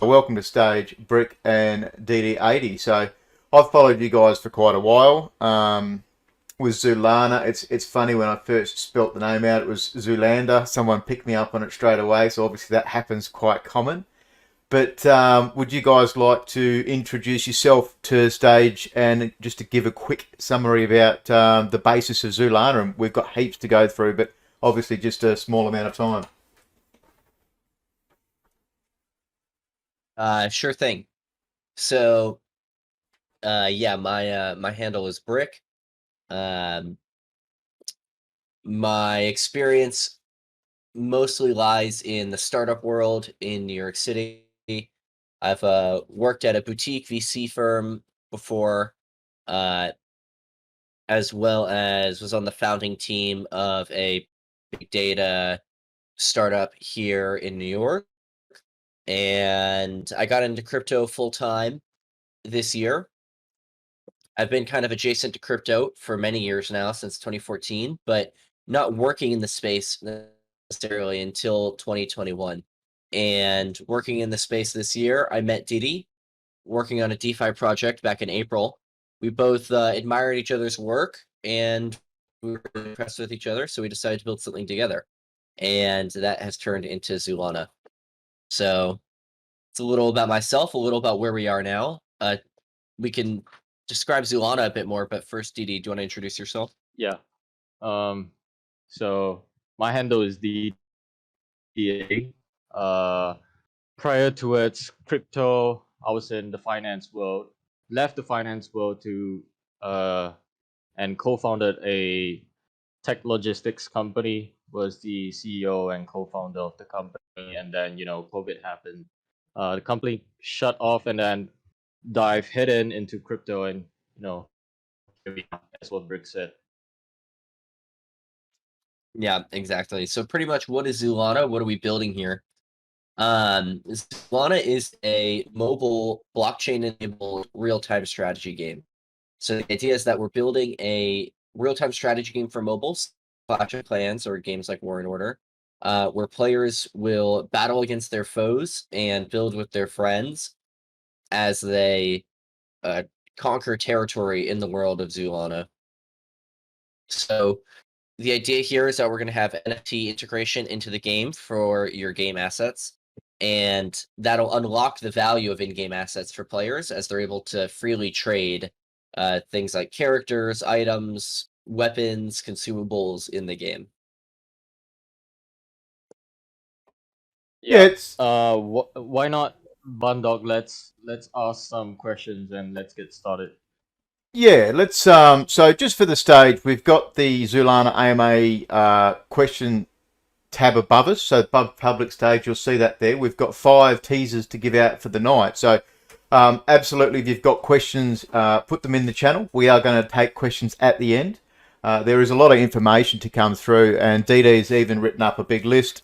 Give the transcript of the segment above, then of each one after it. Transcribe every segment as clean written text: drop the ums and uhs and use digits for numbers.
welcome to stage Brick and DD80. So I've followed you guys for quite a while. With Zulana, it's funny, when I first spelt the name out, it was Zoolander. Someone picked me up on it straight away, so obviously that happens quite common. But would you guys like to introduce yourself to stage and just to give a quick summary about the basis of Zulana? And we've got heaps to go through, but obviously just a small amount of time. Sure thing. So, yeah, my handle is Brick. My experience mostly lies in the startup world in New York City. I've worked at a boutique VC firm before, as well as was on the founding team of a big data startup here in New York. And I got into crypto full time this year. I've been kind of adjacent to crypto for many years now, since 2014, but not working in the space necessarily until 2021. And working in the space this year, I met Didi, working on a DeFi project back in April. We both admired each other's work, and we were really impressed with each other, so we decided to build something together. And that has turned into Zulana. So it's a little about myself, a little about where we are now. We can describe Zulana a bit more, but first, Didi, do you want to introduce yourself? Yeah. So my handle is DD80. Prior towards crypto, I was in the finance world. Left the finance world to and co-founded a tech logistics company. Was the CEO and co-founder of the company, and then COVID happened. The company shut off, and then dive hidden into crypto, and here we are. That's what Brick said. Yeah, exactly. So pretty much, what is Zulana? What are we building here? Zulana is a mobile blockchain-enabled real-time strategy game. So the idea is that we're building a real-time strategy game for mobiles, Clash of Clans, or games like War and Order, where players will battle against their foes and build with their friends as they conquer territory in the world of Zulana. So the idea here is that we're going to have NFT integration into the game for your game assets, and that'll unlock the value of in-game assets for players as they're able to freely trade things like characters, items, weapons, consumables in the game. Yeah, it's why not, Barndog? Let's ask some questions and let's get started. Yeah, let's so just for the stage, we've got the Zulana AMA question tab above us. So above public stage, you'll see that there. We've got 5 teasers to give out for the night. So absolutely, if you've got questions, put them in the channel. We are going to take questions at the end. There is a lot of information to come through, and DD's even written up a big list,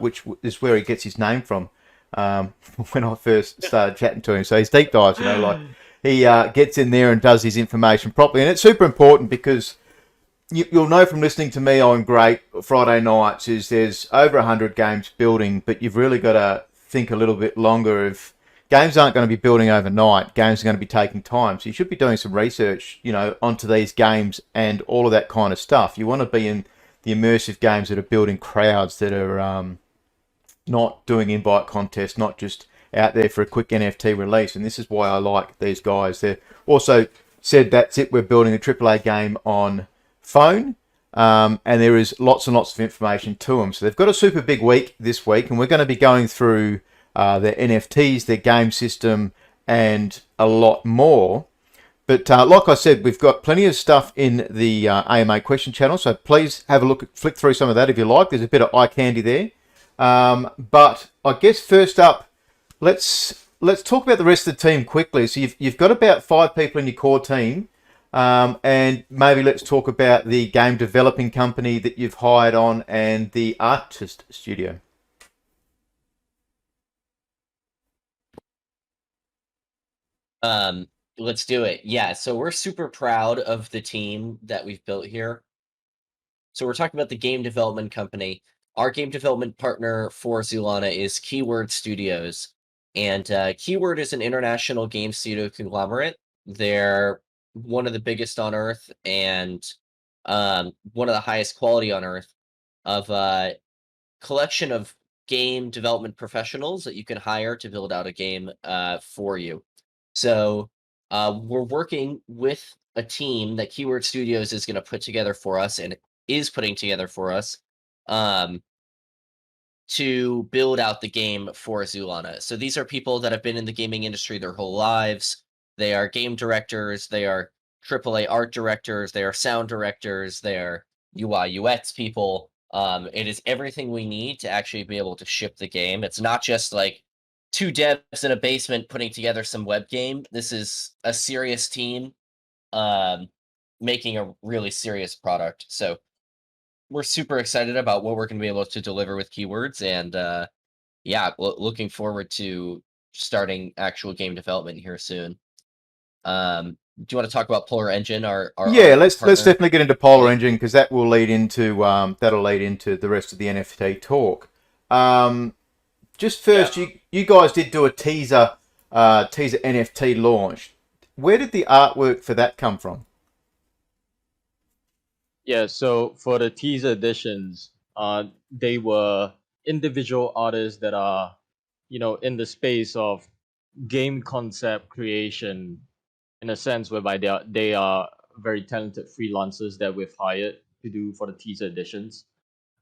which is where he gets his name from. When I first started chatting to him, so he's deep dives, like he gets in there and does his information properly, and it's super important because you'll know from listening to me on Grape Friday nights is there's over 100 games building, but you've really got to think a little bit longer. If games aren't going to be building overnight, games are going to be taking time, so you should be doing some research, onto these games and all of that kind of stuff. You want to be in the immersive games that are building crowds, that are not doing invite contests, not just out there for a quick NFT release. And this is why I like these guys. They also said, that's it, we're building a AAA game on phone, and there is lots and lots of information to them. So they've got a super big week this week, and we're going to be going through their NFTs, their game system, and a lot more. But like I said, we've got plenty of stuff in the AMA question channel, so please have a look, flick through some of that if you like. There's a bit of eye candy there. But I guess first up, let's talk about the rest of the team quickly. So you've got about 5 people in your core team, and maybe let's talk about the game developing company that you've hired on and the artist studio. Let's do it. Yeah, so we're super proud of the team that we've built here. So we're talking about the game development company. Our game development partner for Zulana is Keyword Studios. And Keyword is an international game studio conglomerate. They're one of the biggest on Earth and one of the highest quality on Earth of collection of game development professionals that you can hire to build out a game for you. So we're working with a team that Keyword Studios is going to put together for us and is putting together for us to build out the game for Zulana. So these are people that have been in the gaming industry their whole lives. They are game directors, they are AAA art directors, they are sound directors, they are UI UX people. It is everything we need to actually be able to ship the game. It's not just like two devs in a basement putting together some web game. This is a serious team making a really serious product. So we're super excited about what we're going to be able to deliver with Keywords, and yeah, looking forward to starting actual game development here soon. Do you want to talk about Polar Engine? Yeah, let's partner? definitely get into Polar Engine, because that will lead into that'll lead into the rest of the NFT talk. Just first, you guys did do a teaser NFT launch. Where did the artwork for that come from? Yeah, so for the teaser editions, they were individual artists that are, in the space of game concept creation, in a sense whereby they are very talented freelancers that we've hired to do for the teaser editions.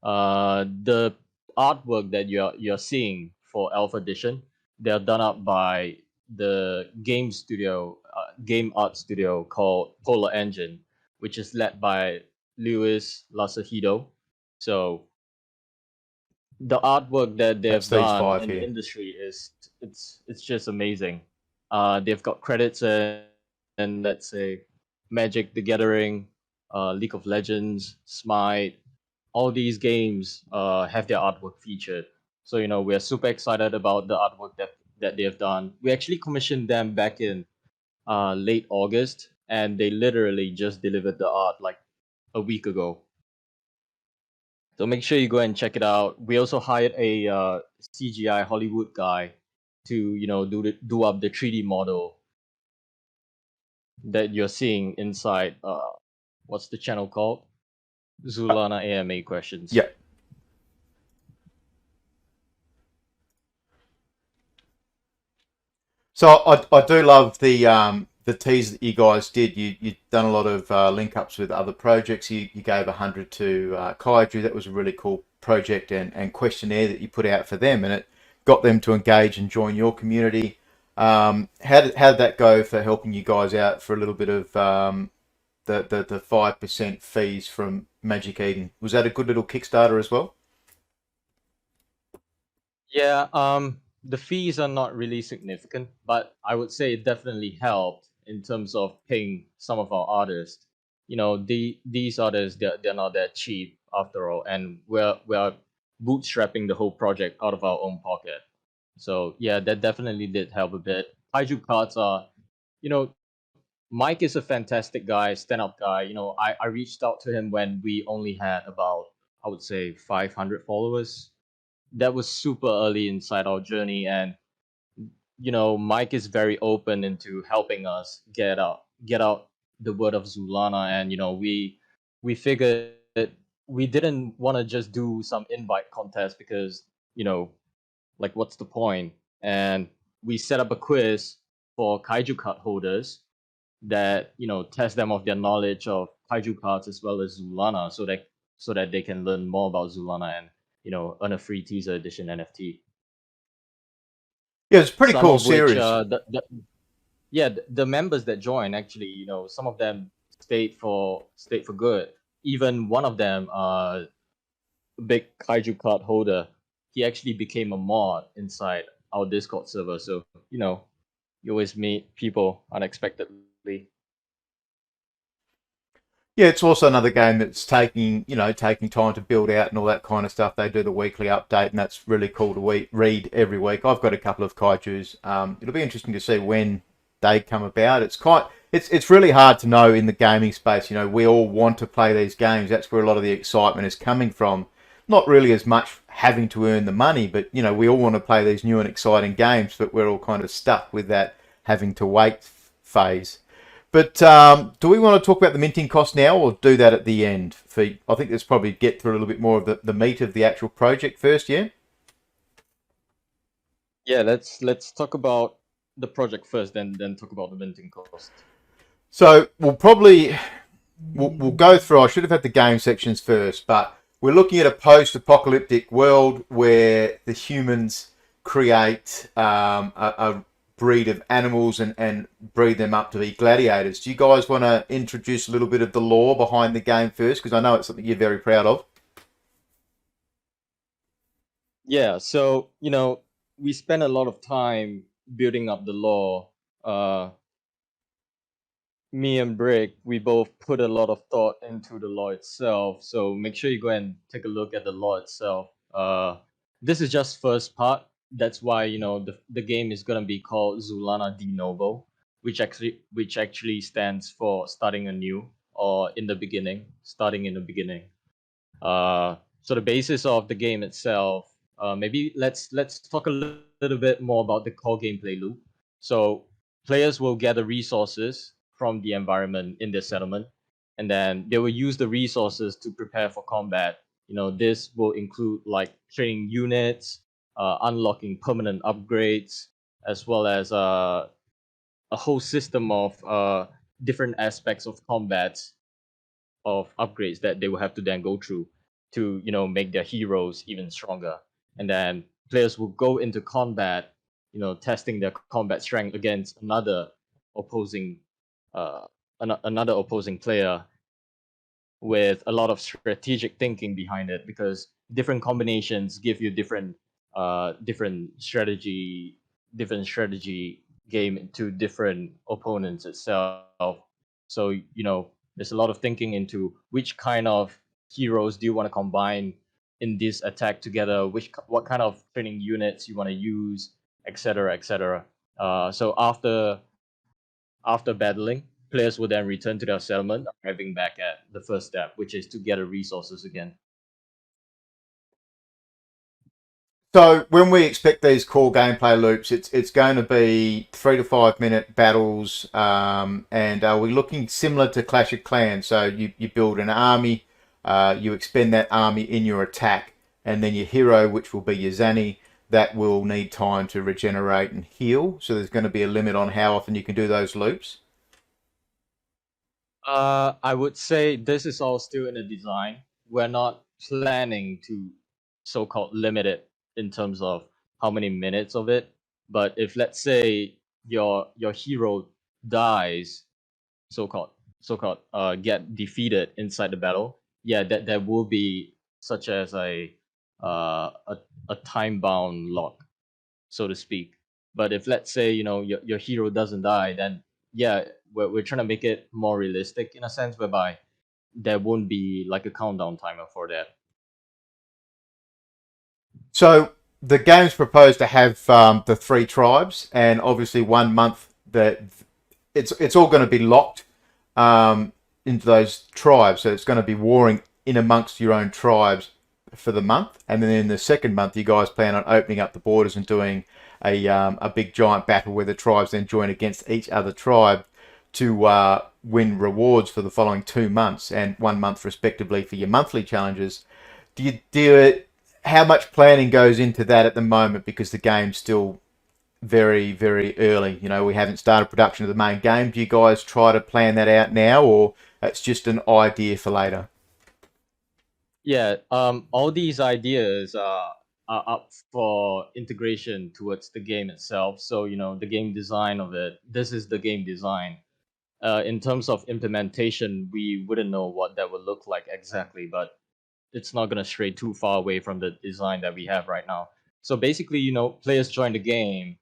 The artwork that you're seeing for Alpha Edition, they're done up by the game art studio called Polar Engine, which is led by Luis Lasahido. So the artwork that they've That's these done five in the here. industry it's just amazing. They've got credits and let's say Magic the Gathering, League of Legends, Smite. All these games have their artwork featured. So we're super excited about the artwork that they've done. We actually commissioned them back in late August, and they literally just delivered the art like a week ago. So make sure you go and check it out. We also hired a CGI Hollywood guy to do up the 3D model that you're seeing inside. What's the channel called? Zulana AMA questions. Yeah. So I do love the tease that you guys did. You've done a lot of link ups with other projects. You gave 100 to Kaiju. That was a really cool project and questionnaire that you put out for them, and it got them to engage and join your community. How did that go for helping you guys out for a little bit of the 5% fees from Magic Eden? Was that a good little Kickstarter as well? Yeah, the fees are not really significant, but I would say it definitely helped in terms of paying some of our artists. These artists they're not that cheap after all, and we're bootstrapping the whole project out of our own pocket. So yeah, that definitely did help a bit. Kaiju cards are, you know, Mike is a fantastic guy, stand-up guy. I reached out to him when we only had about, I would say, 500 followers. That was super early inside our journey, and Mike is very open into helping us get out the word of Zulana, and we figured that we didn't want to just do some invite contest because like what's the point? And we set up a quiz for kaiju card holders that test them of their knowledge of kaiju cards as well as Zulana, so that they can learn more about Zulana and earn a free teaser edition NFT. Yeah, it's a pretty Some cool of which series. the members that join actually, some of them stayed for good. Even one of them, big kaiju card holder, he actually became a mod inside our Discord server. So you always meet people unexpectedly. Yeah, it's also another game that's taking time to build out and all that kind of stuff. They do the weekly update, and that's really cool to read every week. I've got a couple of kaijus. It'll be interesting to see when they come about. It's really hard to know in the gaming space. We all want to play these games. That's where a lot of the excitement is coming from. not really as much having to earn the money, but you know, we all want to play these new and exciting games, but we're all kind of stuck with that having to wait phase. But do we want to talk about the minting cost now, or do that at the end? I think let's probably get through a little bit more of the meat of the actual project first, yeah? Yeah, let's talk about the project first, then talk about the minting cost. So we'll go through. I should have had the game sections first, but we're looking at a post-apocalyptic world where the humans create a breed of animals and breed them up to be gladiators. Do you guys want to introduce a little bit of the lore behind the game first? Because I know it's something you're very proud of. Yeah, so we spend a lot of time building up the lore. Me and Brick, we both put a lot of thought into the lore itself. So make sure you go and take a look at the lore itself. This is just first part. That's why the game is gonna be called Zulana de Novo, which actually stands for starting anew, or in the beginning, starting in the beginning. So the basis of the game itself. Maybe let's talk a little bit more about the core gameplay loop. So players will gather resources from the environment in their settlement, and then they will use the resources to prepare for combat. This will include like training units, unlocking permanent upgrades, as well as a whole system of different aspects of combat, of upgrades that they will have to then go through to make their heroes even stronger. And then players will go into combat, testing their combat strength against opposing uh, another opposing player, with a lot of strategic thinking behind it, because different combinations give you different strategy game to different opponents itself. So there's a lot of thinking into which kind of heroes do you want to combine in this attack together, what kind of training units you want to use, etc., etc. So after battling, players will then return to their settlement, arriving back at the first step, which is to gather resources again. So when we expect these core gameplay loops, it's going to be 3 to 5 minute battles, and are we looking similar to Clash of Clans? So you build an army, you expend that army in your attack, and then your hero, which will be your Zanny, that will need time to regenerate and heal. So there's going to be a limit on how often you can do those loops. I would say this is all still in the design. We're not planning to so-called limit it in terms of how many minutes of it. But if, let's say, your hero dies, so-called get defeated inside the battle, yeah, that will be such as a time-bound lock, so to speak. But if, let's say, your hero doesn't die, then yeah, we're trying to make it more realistic in a sense, whereby there won't be like a countdown timer for that. So the game's proposed to have the 3 tribes, and obviously 1 month that it's all going to be locked into those tribes. So it's going to be warring in amongst your own tribes for the month, and then in the second month, you guys plan on opening up the borders and doing a big giant battle where the tribes then join against each other tribe to win rewards for the following 2 months and 1 month respectively for your monthly challenges. Do you do it? How much planning goes into that at the moment, because the game's still very, very early? We haven't started production of the main game. Do you guys try to plan that out now, or it's just an idea for later? Yeah, all these ideas are up for integration towards the game itself. So the game design of it. This is the game design. In terms of implementation, we wouldn't know what that would look like exactly, but it's not gonna stray too far away from the design that we have right now. So basically, players join the game.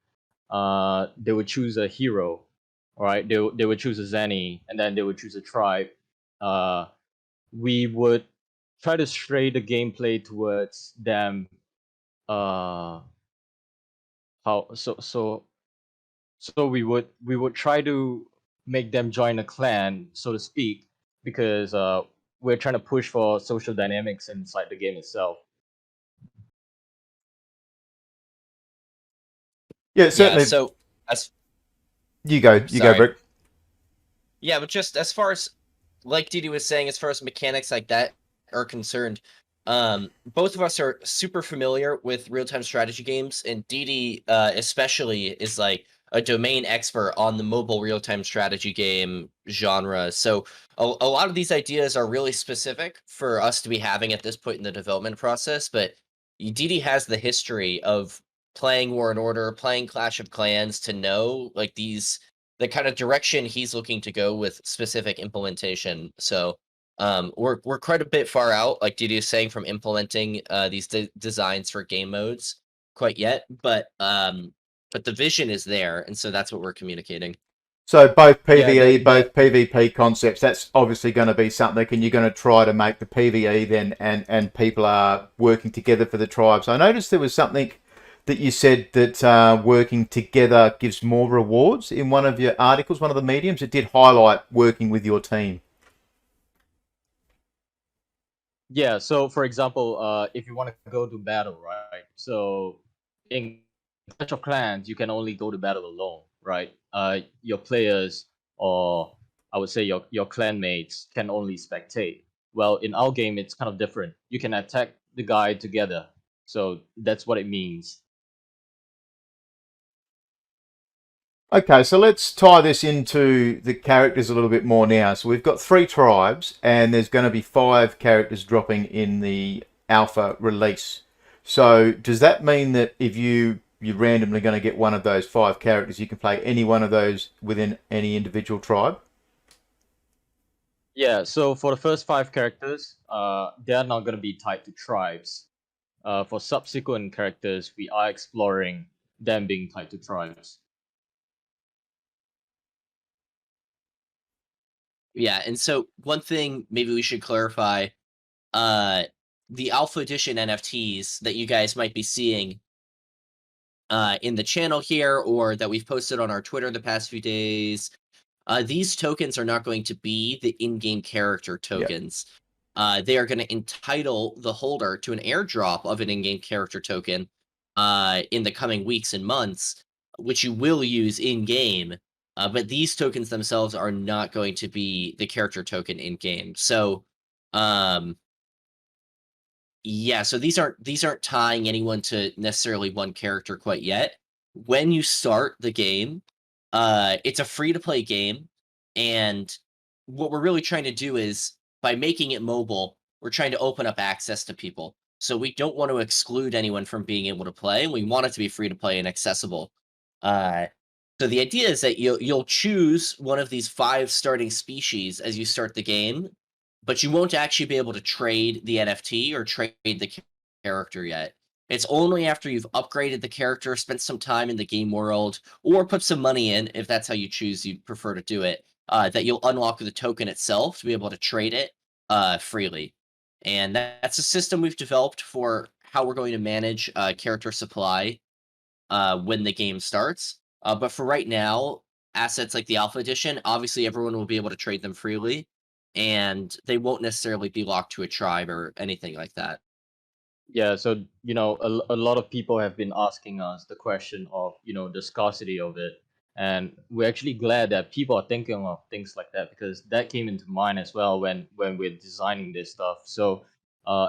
They would choose a hero, all right? They would choose a Zanny, and then they would choose a tribe. We would try to stray the gameplay towards them. How so we would try to make them join a clan, so to speak, because we're trying to push for social dynamics inside the game itself. Yeah, certainly. Yeah, so as You go, sorry. Brick. Yeah, but just as far as, like Didi was saying, as far as mechanics like that are concerned, both of us are super familiar with real-time strategy games, and Didi especially is like a domain expert on the mobile real-time strategy game genre. So a lot of these ideas are really specific for us to be having at this point in the development process, but Didi has the history of playing War and Order, playing Clash of Clans to know like the kind of direction he's looking to go with specific implementation. So we're quite a bit far out, like Didi is saying, from implementing these designs for game modes quite yet, but the vision is there, and so that's what we're communicating. So both Yeah, PvE, both PvP concepts, that's obviously going to be something, and you're going to try to make the PvE then, and people are working together for the tribes. I noticed there was something that you said that working together gives more rewards in one of your articles, one of the mediums. It did highlight working with your team. Yeah, so for example, if you want to go to battle, right? So in Clash of Clans, you can only go to battle alone, right? Your players, or I would say your clan mates, can only spectate. Well, in our game, it's kind of different. You can attack the guy together. So that's what it means. Okay, so let's tie this into the characters a little bit more now. So we've got 3 tribes, and there's going to be 5 characters dropping in the alpha release. So does that mean that if you're randomly going to get one of those 5 characters, you can play any one of those within any individual tribe? Yeah, so for the first 5 characters, they are not going to be tied to tribes. For subsequent characters, we are exploring them being tied to tribes. Yeah, and so one thing maybe we should clarify, the Alpha Edition NFTs that you guys might be seeing in the channel here, or that we've posted on our Twitter the past few days, these tokens are not going to be the in-game character tokens. They are going to entitle the holder to an airdrop of an in-game character token in the coming weeks and months, which you will use in-game. But these tokens themselves are not going to be the character token in-game. So, yeah, so these aren't tying anyone to necessarily one character quite yet. When you start the game, it's a free-to-play game, and what we're really trying to do is, by making it mobile, we're trying to open up access to people. So we don't want to exclude anyone from being able to play. We want it to be free to play and accessible. Uh, so the idea is that you'll choose one of these 5 starting species as you start the game, but you won't actually be able to trade the NFT or trade the character yet. It's only after you've upgraded the character, spent some time in the game world, or put some money in, if that's how you choose you prefer to do it, that you'll unlock the token itself to be able to trade it freely. And that's a system we've developed for how we're going to manage character supply when the game starts. But for right now, assets like the Alpha Edition, obviously everyone will be able to trade them freely, and they won't necessarily be locked to a tribe or anything like that. Yeah, so a lot of people have been asking us the question of the scarcity of it, and we're actually glad that people are thinking of things like that, because that came into mind as well when we're designing this stuff. So,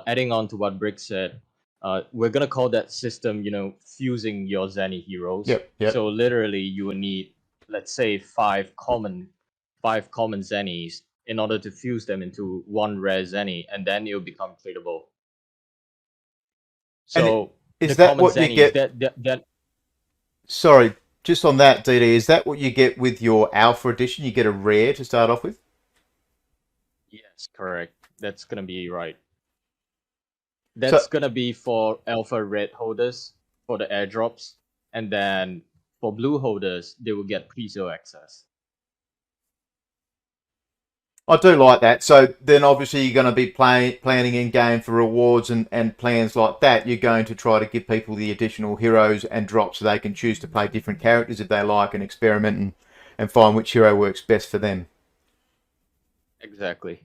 adding on to what Brick said, we're gonna call that system, fusing your Zenny heroes. Yep. So literally, you will need, let's say, five common Zennies in order to fuse them into one rare Zenny, and then it'll become tradable. So is the that common what you Zennies, get? Sorry, just on that, DD, is that what you get with your Alpha Edition? You get a rare to start off with? yes, correct. That's gonna be right. So, That's gonna be for Alpha Red holders for the airdrops, and then for Blue holders, they will get pre-sale access. I do like that. So then obviously you're going to be planning in game for rewards and plans like that. You're going to try to give people the additional heroes and drops so they can choose to play different characters if they like, and experiment and find which hero works best for them. Exactly.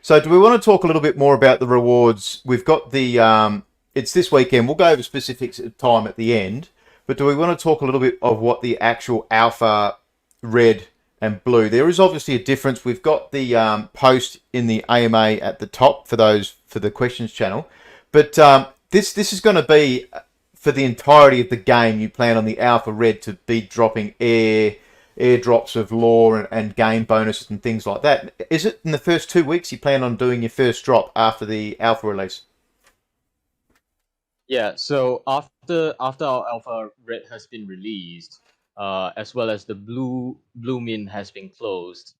So do we want to talk a little bit more about the rewards? We've got the, it's this weekend. We'll go over specifics at time at the end. but do we want to talk a little bit of what the actual alpha red and blue? There is obviously a difference. We've got the post in the AMA at the top for the questions channel, but this is going to be for the entirety of the game. You plan on the alpha red to be dropping airdrops of lore and game bonuses and things like that. Is it in the first 2 weeks you plan on doing your first drop after the alpha release? Yeah, so after our alpha red has been released, as well as the blue mint has been closed,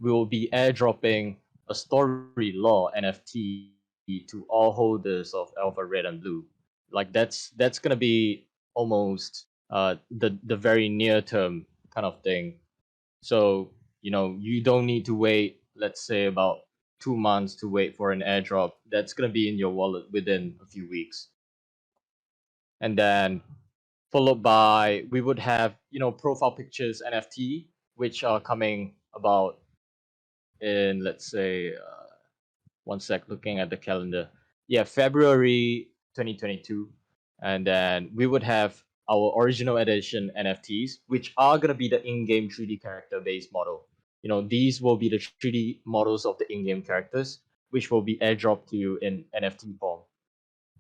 we will be airdropping a story lore NFT to all holders of alpha red and blue. Like that's gonna be almost the very near term kind of thing. So you don't need to wait, let's say about 2 months to wait for an airdrop. That's gonna be in your wallet within a few weeks. And then followed by we would have profile pictures NFT, which are coming about in, let's say, one sec, looking at the calendar. Yeah, February 2022. And then we would have our original edition NFTs, which are going to be the in-game 3D character based model. These will be the 3D models of the in-game characters, which will be airdropped to you in NFT form.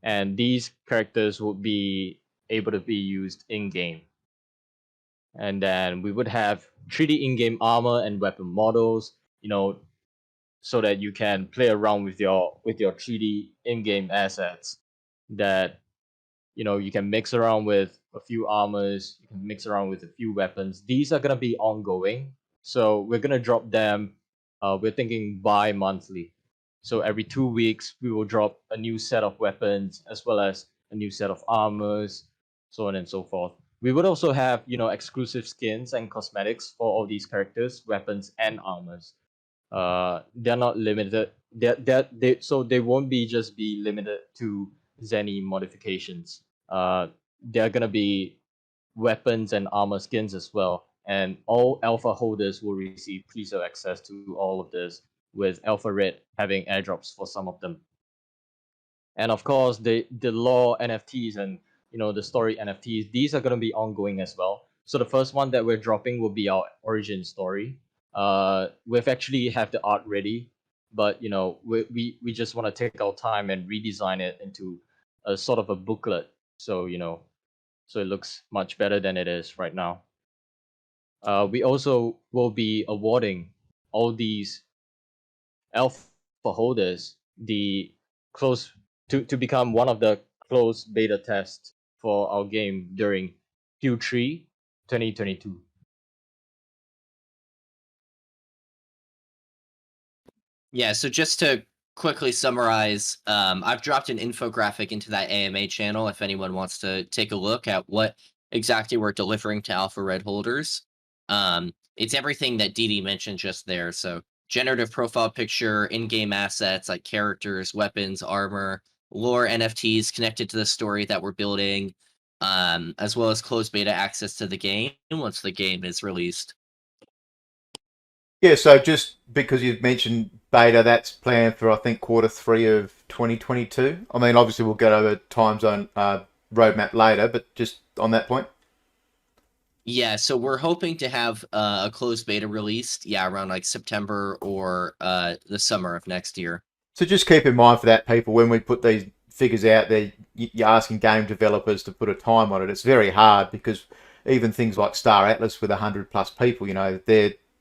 And these characters will be able to be used in-game. And then we would have 3D in-game armor and weapon models, so that you can play around with your 3D in-game assets that you can mix around with a few armors, you can mix around with a few weapons. These are going to be ongoing, so we're going to drop them, we're thinking bi-monthly. So every 2 weeks we will drop a new set of weapons as well as a new set of armors, so on and so forth. We would also have exclusive skins and cosmetics for all these characters, weapons and armors. They're not limited. So they won't just be limited to Zenny modifications. They're gonna be weapons and armor skins as well, and all alpha holders will receive pre-sale access to all of this, with alpha red having airdrops for some of them. And of course, the lore NFTs and the story NFTs, these are gonna be ongoing as well. So the first one that we're dropping will be our origin story. We've actually have the art ready, but we just want to take our time and redesign it into a sort of a booklet, so so it looks much better than it is right now. We also will be awarding all these alpha holders the close to become one of the closed beta tests for our game during Q3 2022. Yeah, so just to quickly summarize, I've dropped an infographic into that AMA channel if anyone wants to take a look at what exactly we're delivering to Alpha Red holders. It's everything that DD mentioned just there. So generative profile picture, in-game assets like characters, weapons, armor, lore NFTs connected to the story that we're building, as well as closed beta access to the game once the game is released. Yeah, so just because you've mentioned beta, that's planned for, I think, Q3 of 2022. I mean, obviously we'll get over time zone roadmap later, but just on that point. Yeah, so we're hoping to have a closed beta released, around like September or the summer of next year. So just keep in mind for that, people, when we put these figures out there, you're asking game developers to put a time on it. It's very hard because even things like Star Atlas with 100+ people,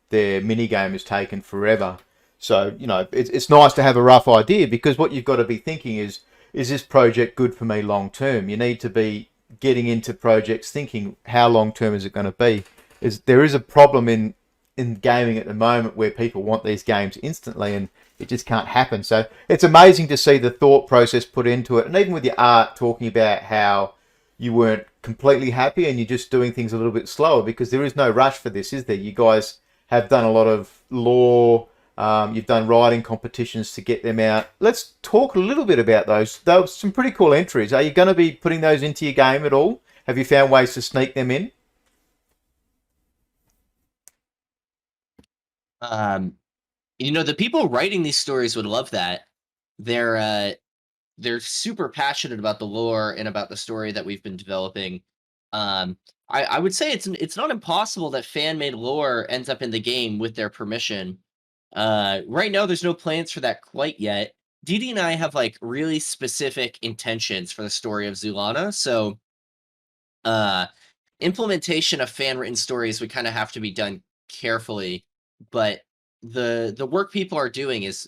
their mini game is taken forever. So, it's nice to have a rough idea, because what you've got to be thinking is this project good for me long term? You need to be getting into projects thinking, how long term is it going to be? There is a problem in gaming at the moment where people want these games instantly, and it just can't happen. So it's amazing to see the thought process put into it. And even with your art, talking about how you weren't completely happy and you're just doing things a little bit slower, because there is no rush for this, is there? You guys have done a lot of lore. You've done writing competitions to get them out. Let's talk a little bit about those. Those some pretty cool entries. Are you going to be putting those into your game at all? Have you found ways to sneak them in? The people writing these stories would love that. They're super passionate about the lore and about the story that we've been developing. I would say it's not impossible that fan-made lore ends up in the game with their permission. Right now, there's no plans for that quite yet. DD and I have like really specific intentions for the story of Zulana, so implementation of fan-written stories would kind of have to be done carefully. But the work people are doing is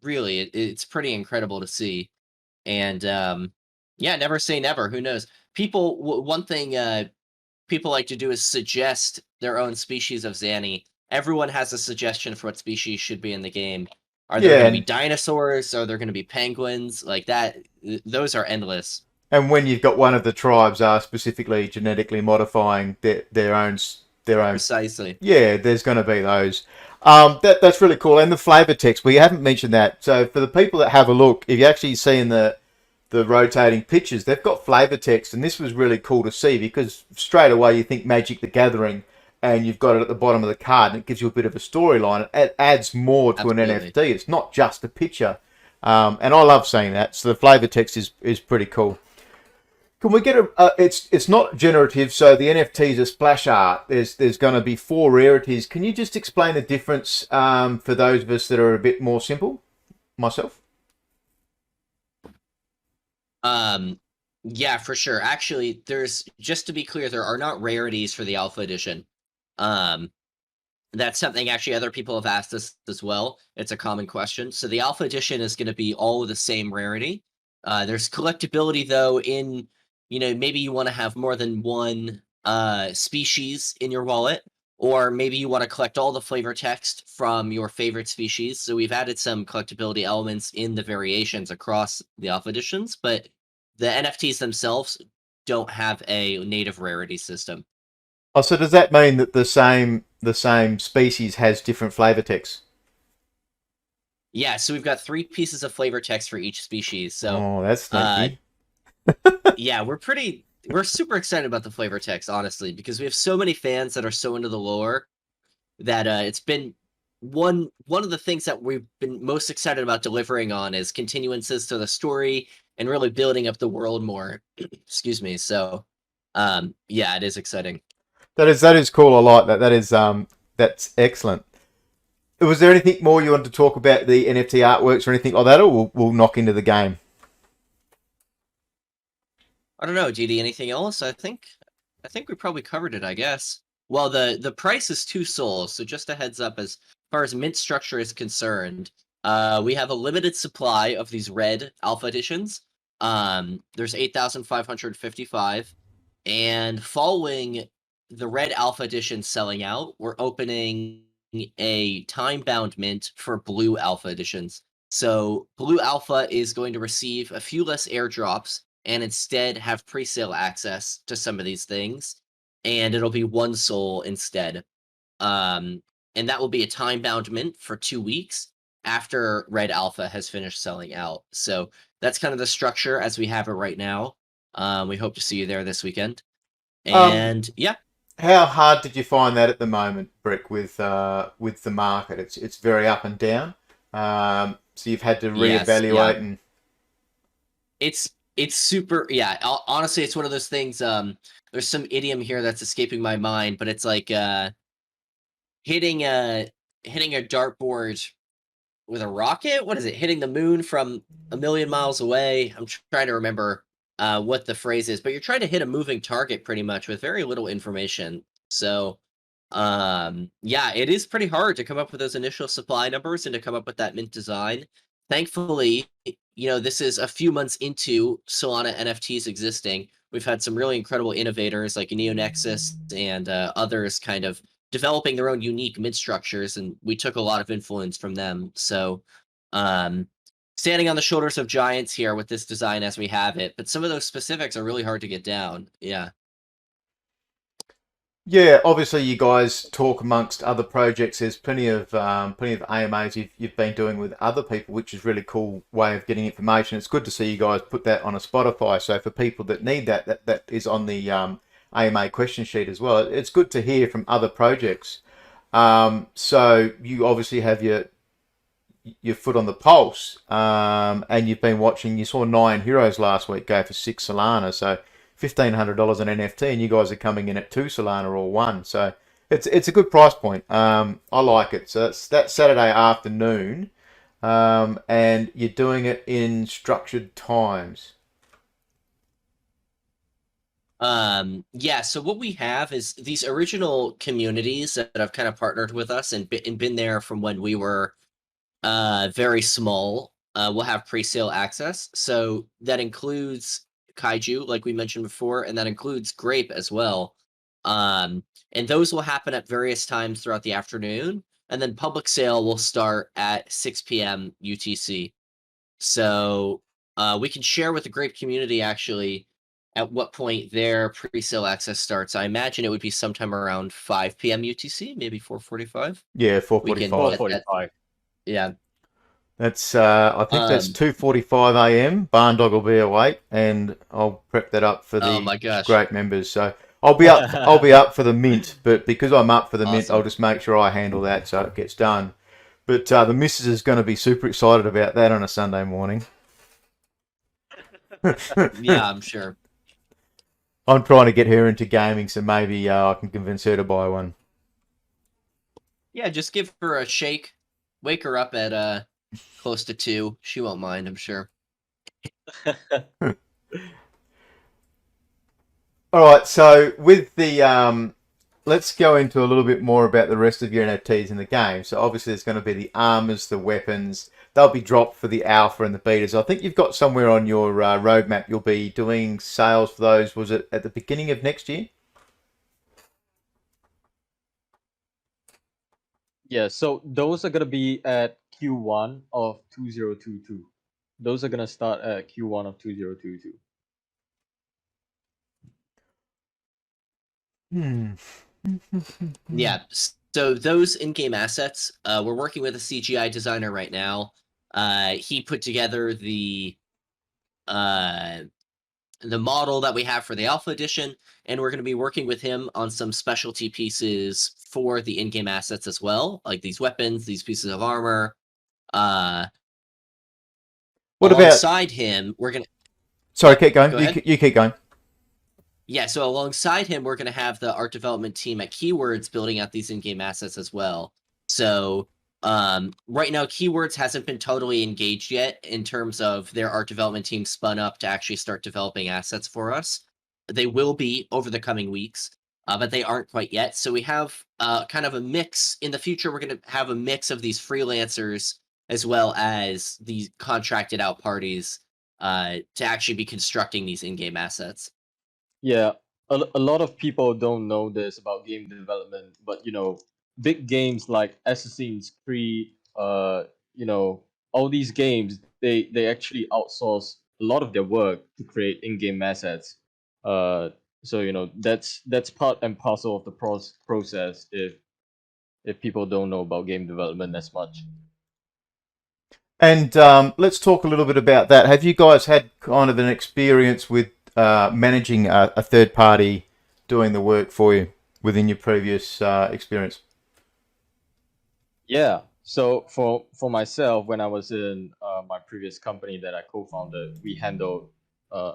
really it's pretty incredible to see. And yeah, never say never. Who knows? One thing people like to do is suggest their own species of Zanny. Everyone has a suggestion for what species should be in the game. Are there Yeah, going to be dinosaurs? Are there going to be penguins? Like that, those are endless. and when you've got one of the tribes are specifically genetically modifying their own, Precisely. yeah, there's going to be those. That's really cool. And the flavor text, we haven't mentioned that. So for the people that have a look, if you actually see in the rotating pictures, they've got flavor text, and this was really cool to see because straight away you think Magic the Gathering, and you've got it at the bottom of the card, and it gives you a bit of a storyline. It adds more to Absolutely. an NFT. It's not just a picture, and I love seeing that. So the flavor text is pretty cool. Can we get it's not generative, so the NFTs are splash art. There's going to be 4 rarities. Can you just explain the difference for those of us that are a bit more simple? Myself. Yeah, for sure. Actually, just to be clear, there are not rarities for the Alpha Edition. That's something actually other people have asked us as well. It's a common question. So the Alpha Edition is going to be all the same rarity. There's collectability though in, maybe you want to have more than one species in your wallet, or maybe you want to collect all the flavor text from your favorite species. So we've added some collectability elements in the variations across the Alpha Editions, but the NFTs themselves don't have a native rarity system. Oh, so does that mean that the same species has different flavor text? Yeah, so we've got 3 pieces of flavor text for each species. So Oh, that's sneaky. yeah, we're super excited about the flavor text, honestly, because we have so many fans that are so into the lore that it's been one of the things that we've been most excited about delivering on is continuances to the story and really building up the world more. Excuse me. So yeah, it is exciting. That is cool. I like that. That's excellent. Was there anything more you wanted to talk about the NFT artworks or anything like that, or we'll knock into the game? I don't know, GD, anything else? I think we probably covered it, I guess. Well, the price is 2 souls, so just a heads up as far as mint structure is concerned. We have a limited supply of these red alpha editions. There's 8,555, and following the red alpha edition selling out, we're opening a time-bound mint for blue alpha editions. So blue alpha is going to receive a few less airdrops and instead have pre-sale access to some of these things, and it'll be 1 soul instead. And that will be a time-bound mint for 2 weeks after red alpha has finished selling out. So that's kind of the structure as we have it right now. We hope to see you there this weekend. And yeah. How hard did you find that at the moment, Brick, with the market? It's very up and down. So you've had to reevaluate yeah. and It's super, yeah. Honestly, it's one of those things. There's some idiom here that's escaping my mind, but it's like hitting a dartboard with a rocket. What is it? Hitting the moon from a million miles away. I'm trying to remember what the phrase is, but you're trying to hit a moving target pretty much with very little information. So yeah, it is pretty hard to come up with those initial supply numbers and to come up with that mint design. Thankfully, this is a few months into Solana NFTs existing. We've had some really incredible innovators like NeoNexus and others kind of developing their own unique mint structures, and we took a lot of influence from them. So standing on the shoulders of giants here with this design as we have it, but some of those specifics are really hard to get down. Yeah. yeah, obviously you guys talk amongst other projects. There's plenty of AMAs you've been doing with other people, which is really cool way of getting information. It's good to see you guys put that on a Spotify. So for people that need that is on the AMA question sheet as well. It's good to hear from other projects. So you obviously have your foot on the pulse, and you've been watching. You saw 9 heroes last week go for 6 Solana. So $1,500 an NFT, and you guys are coming in at 2 Solana or 1. So it's a good price point. I like it. So it's that Saturday afternoon, and you're doing it in structured times. Yeah, so what we have is these original communities that have kind of partnered with us and been there from when we were very small. Will have pre-sale access. So that includes Kaiju, like we mentioned before, and that includes Grape as well. And those will happen at various times throughout the afternoon, and then public sale will start at 6 p.m. UTC. So we can share with the Grape community actually at what point their pre-sale access starts. I imagine it would be sometime around 5 p.m. UTC, maybe 4:45. Yeah, We can 4:45. get that. 4:45. Yeah. That's I think that's 2:45 a.m. Barndog will be awake, and I'll prep that up for Oh my the gosh. Great members. So I'll be up. I'll be up for the mint, but because I'm up for the mint, Awesome. I'll just make sure I handle that so it gets done. But the missus is going to be super excited about that on a Sunday morning. Yeah, I'm sure. I'm trying to get her into gaming, so maybe I can convince her to buy one. Yeah, just give her a shake. Wake her up at close to 2. She won't mind, I'm sure. All right, so with the let's go into a little bit more about the rest of your NFTs in the game. So obviously there's going to be the armors, the weapons. They'll be dropped for the alpha and the betas. I think you've got somewhere on your roadmap you'll be doing sales for those. Was it at the beginning of next year? Yeah, so those are gonna be at Q1 of 2022. Those are gonna start at Q1 of 2022. Yeah, so those in-game assets, we're working with a CGI designer right now. He put together the model that we have for the Alpha Edition, and we're going to be working with him on some specialty pieces for the in-game assets as well, like these weapons, these pieces of armor. What about? Alongside him, we're going to... Sorry, keep going. Go ahead. You keep going. Yeah, so alongside him, we're going to have the art development team at Keywords building out these in-game assets as well. So right now, Keywords hasn't been totally engaged yet in terms of their art development team spun up to actually start developing assets for us. They will be over the coming weeks, but they aren't quite yet. So we have kind of a mix. In the future, we're going to have a mix of these freelancers as well as these contracted out parties to actually be constructing these in-game assets. Yeah, a lot of people don't know this about game development, but big games like Assassin's Creed, all these games, they actually outsource a lot of their work to create in-game assets. So that's part and parcel of the process if people don't know about game development as much. And let's talk a little bit about that. Have you guys had kind of an experience with managing a third party doing the work for you within your previous experience? Yeah. So for myself, when I was in my previous company that I co-founded, we handled a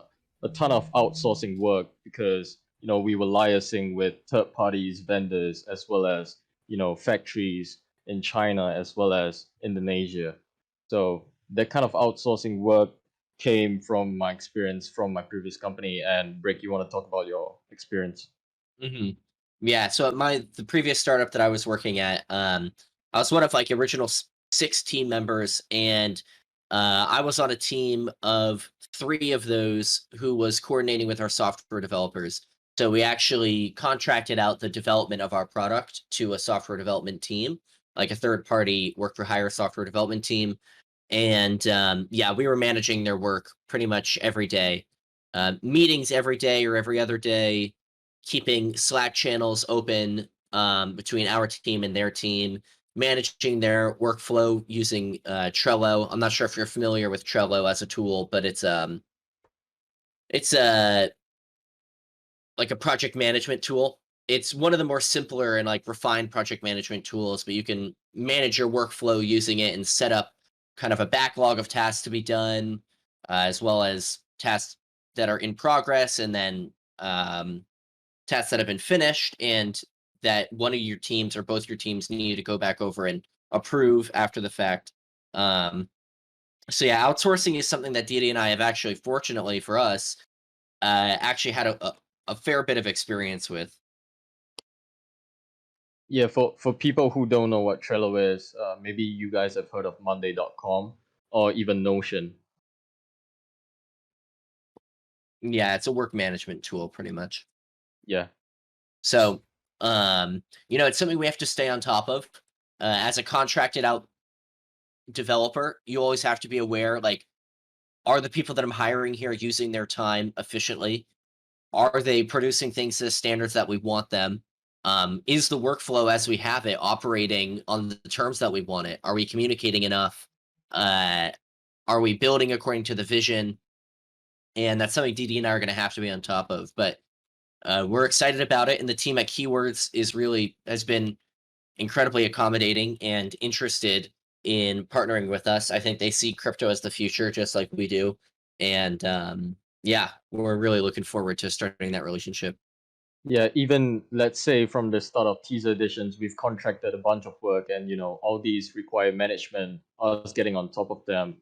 ton of outsourcing work because we were liaising with third parties, vendors, as well as factories in China as well as Indonesia. So that kind of outsourcing work came from my experience from my previous company. And Brick, you want to talk about your experience? Mm-hmm. Yeah, so at the previous startup that I was working at, I was one of like original 6 team members, and I was on a team of 3 of those who was coordinating with our software developers. So we actually contracted out the development of our product to a software development team, like a third party work for hire software development team. And yeah, we were managing their work pretty much every day. Meetings every day or every other day, keeping Slack channels open between our team and their team, managing their workflow using Trello. I'm not sure if you're familiar with Trello as a tool, but it's a like a project management tool. It's one of the more simpler and like refined project management tools, but you can manage your workflow using it and set up kind of a backlog of tasks to be done, as well as tasks that are in progress, and then tests that have been finished, and that one of your teams or both your teams need to go back over and approve after the fact. So yeah, outsourcing is something that DD and I have actually, fortunately for us, actually had a fair bit of experience with. Yeah, for people who don't know what Trello is, maybe you guys have heard of Monday.com or even Notion. Yeah, it's a work management tool pretty much. Yeah. So, it's something we have to stay on top of. As a contracted out developer, you always have to be aware, like, are the people that I'm hiring here using their time efficiently? Are they producing things to the standards that we want them? Is the workflow as we have it operating on the terms that we want it? Are we communicating enough? Are we building according to the vision? And that's something DD and I are going to have to be on top of. But we're excited about it, and the team at Keywords has been incredibly accommodating and interested in partnering with us. I think they see crypto as the future, just like we do, and yeah, we're really looking forward to starting that relationship. Yeah, even let's say from the start of teaser editions, we've contracted a bunch of work, and all these require management, us getting on top of them.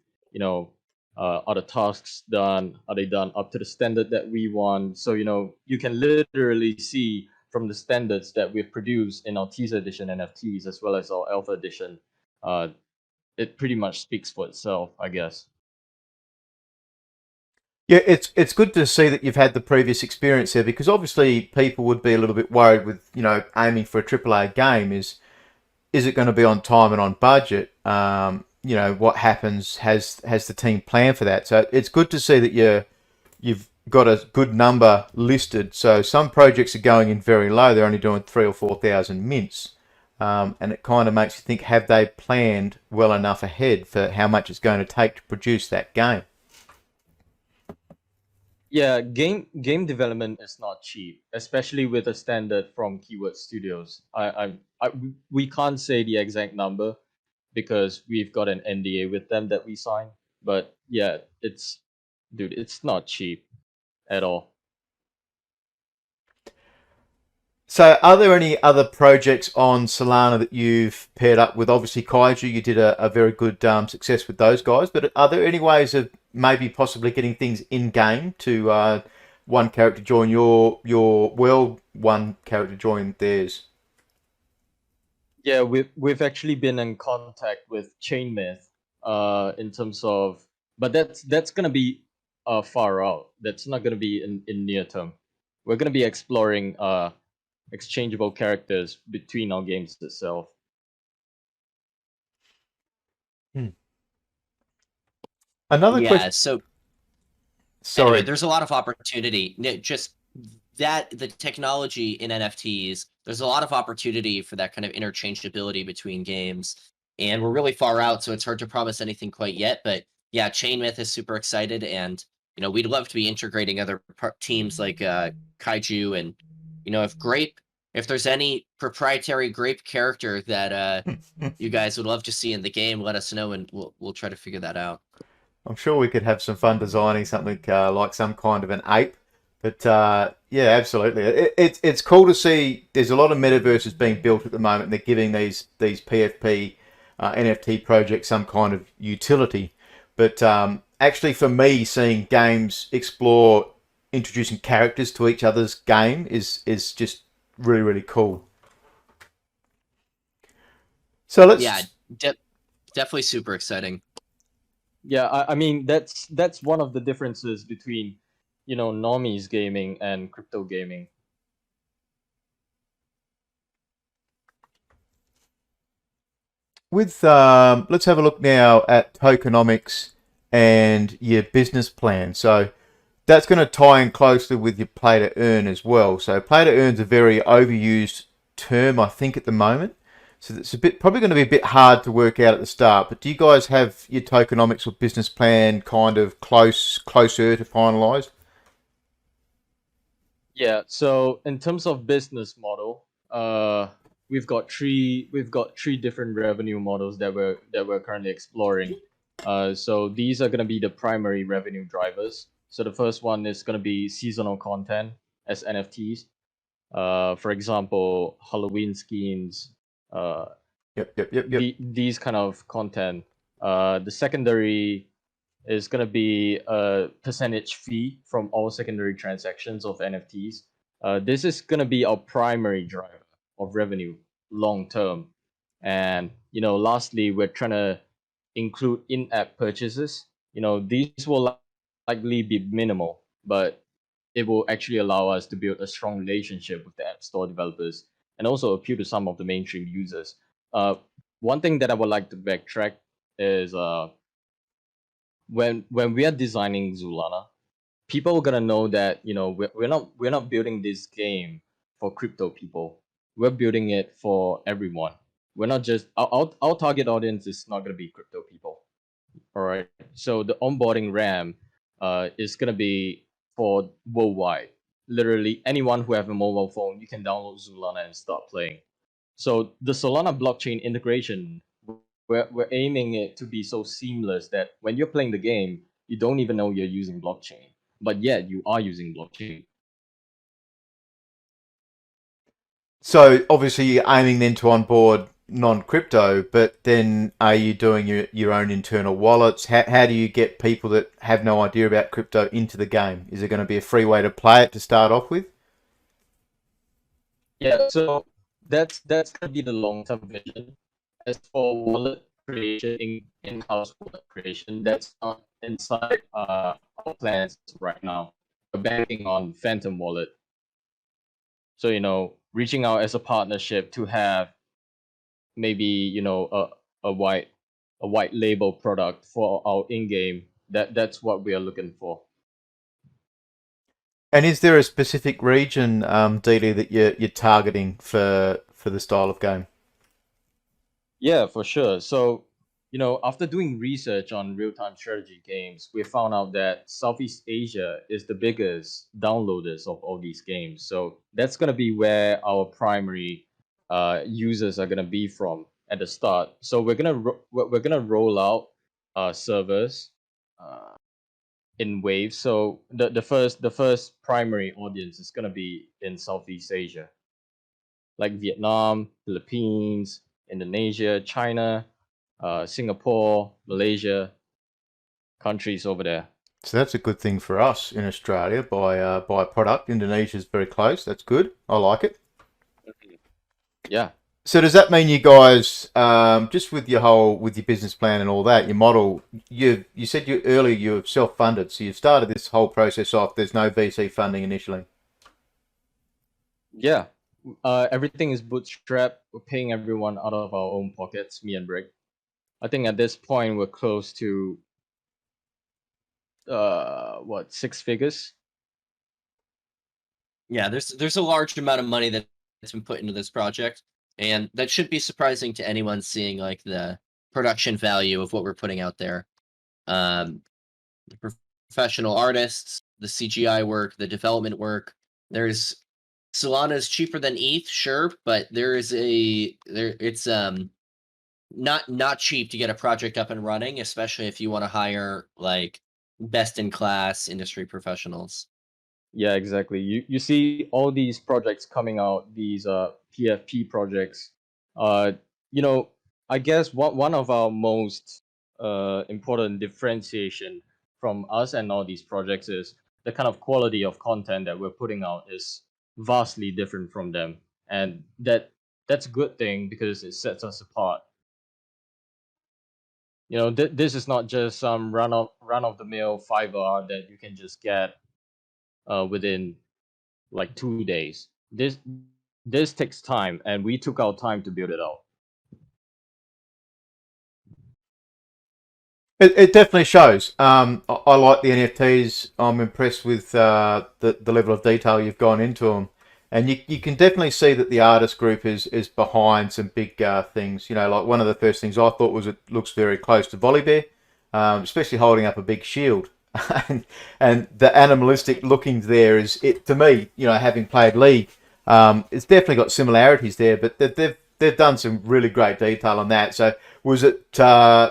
Are the tasks done? Are they done up to the standard that we want? So you can literally see from the standards that we've produced in our teaser edition NFTs as well as our alpha edition. It pretty much speaks for itself, I guess. Yeah, it's good to see that you've had the previous experience there, because obviously people would be a little bit worried with aiming for a AAA game. Is it going to be on time and on budget? What happens? Has the team planned for that? So it's good to see that you've got a good number listed. So some projects are going in very low; they're only doing 3,000 or 4,000 mints, and it kind of makes you think: have they planned well enough ahead for how much it's going to take to produce that game? Yeah, game development is not cheap, especially with a standard from Keyword Studios. We can't say the exact number because we've got an NDA with them that we signed. But yeah, it's not cheap at all. So, are there any other projects on Solana that you've paired up with? Obviously, Kaiju, you did a very good success with those guys. But are there any ways of maybe possibly getting things in game to one character join your world, one character join theirs? Yeah, we've actually been in contact with Chain Myth, in terms of, but that's gonna be far out. That's not gonna be in near term. We're gonna be exploring exchangeable characters between our games itself. Another Yeah, question. so Sorry. anyway, there's a lot of opportunity. Just that the technology in NFTs, there's a lot of opportunity for that kind of interchangeability between games. And we're really far out, so it's hard to promise anything quite yet. But yeah, Chain Myth is super excited, and we'd love to be integrating other teams like Kaiju, and if there's any proprietary Grape character that you guys would love to see in the game, let us know, and we'll try to figure that out. I'm sure we could have some fun designing something like some kind of an ape. But yeah, absolutely. It's cool to see. There's a lot of metaverses being built at the moment, and they're giving these PFP NFT projects some kind of utility. But actually, for me, seeing games explore introducing characters to each other's game is just really cool. So let's. Yeah, definitely super exciting. Yeah, I mean that's one of the differences between normies gaming and crypto gaming. With let's have a look now at tokenomics and your business plan. So that's going to tie in closely with your play to earn as well. So play to earn is a very overused term, I think, at the moment. So it's probably going to be a bit hard to work out at the start. But do you guys have your tokenomics or business plan kind of closer to finalised? Yeah, so in terms of business model, we've got three different revenue models that we're currently exploring. So these are going to be the primary revenue drivers. So the first one is going to be seasonal content as NFTs. For example, Halloween skins, Yep. these kind of content. The secondary is going to be a percentage fee from all secondary transactions of NFTs. This is going to be our primary driver of revenue long term. And lastly, we're trying to include in-app purchases. These will likely be minimal, but it will actually allow us to build a strong relationship with the App Store developers and also appeal to some of the mainstream users. One thing that I would like to backtrack is when we are designing Zulana, people are gonna know that we're not building this game for crypto people. We're building it for everyone. We're not just our target audience is not gonna be crypto people. All right. So the onboarding RAM is gonna be for worldwide. Literally anyone who have a mobile phone, you can download Zulana and start playing. So the Solana blockchain integration, we're aiming it to be so seamless that when you're playing the game, you don't even know you're using blockchain, but yet you are using blockchain. So obviously you're aiming then to onboard non-crypto, but then are you doing your own internal wallets? How do you get people that have no idea about crypto into the game? Is there going to be a free way to play it to start off with? Yeah, so that's gonna be the long-term vision. As for wallet creation, in-house wallet creation, that's not inside our plans right now. We're banking on Phantom Wallet. So reaching out as a partnership to have maybe a white label product for our in-game. That's what we are looking for. And is there a specific region, DD, that you're targeting for the style of game? Yeah, for sure. So, after doing research on real-time strategy games, we found out that Southeast Asia is the biggest downloaders of all these games. So that's gonna be where our primary users are gonna be from at the start. So we're gonna roll out servers in waves. So the first primary audience is gonna be in Southeast Asia, like Vietnam, Philippines, Indonesia, China, Singapore, Malaysia, countries over there. So that's a good thing for us in Australia. Buy product. Indonesia's very close. That's good. I like it. Yeah. So does that mean you guys, just with your business plan and all that, your model, you said earlier you're self-funded, so you've started this whole process off. There's no VC funding initially. Yeah. Everything is bootstrapped. We're paying everyone out of our own pockets, me and Brick. I think at this point we're close to 6 figures. Yeah, there's a large amount of money that's been put into this project, and that should be surprising to anyone seeing like the production value of what we're putting out there. The professional artists, the CGI work, the development work. There's Solana is cheaper than ETH, sure, but it's not cheap to get a project up and running, especially if you want to hire like best in class industry professionals. Yeah, exactly. You see all these projects coming out, these PFP projects. I guess one of our most important differentiation from us and all these projects is the kind of quality of content that we're putting out is vastly different from them, and that's a good thing because it sets us apart. This is not just some run of the mill Fiverr that you can just get within like 2 days. This takes time, and we took our time to build it out. It definitely shows. I like the NFTs. I'm impressed with the level of detail you've gone into them, and you can definitely see that the artist group is behind some big things. Like one of the first things I thought was it looks very close to Volibear, especially holding up a big shield. and the animalistic looking there is it to me. Having played League, it's definitely got similarities there, but they've done some really great detail on that. So Was it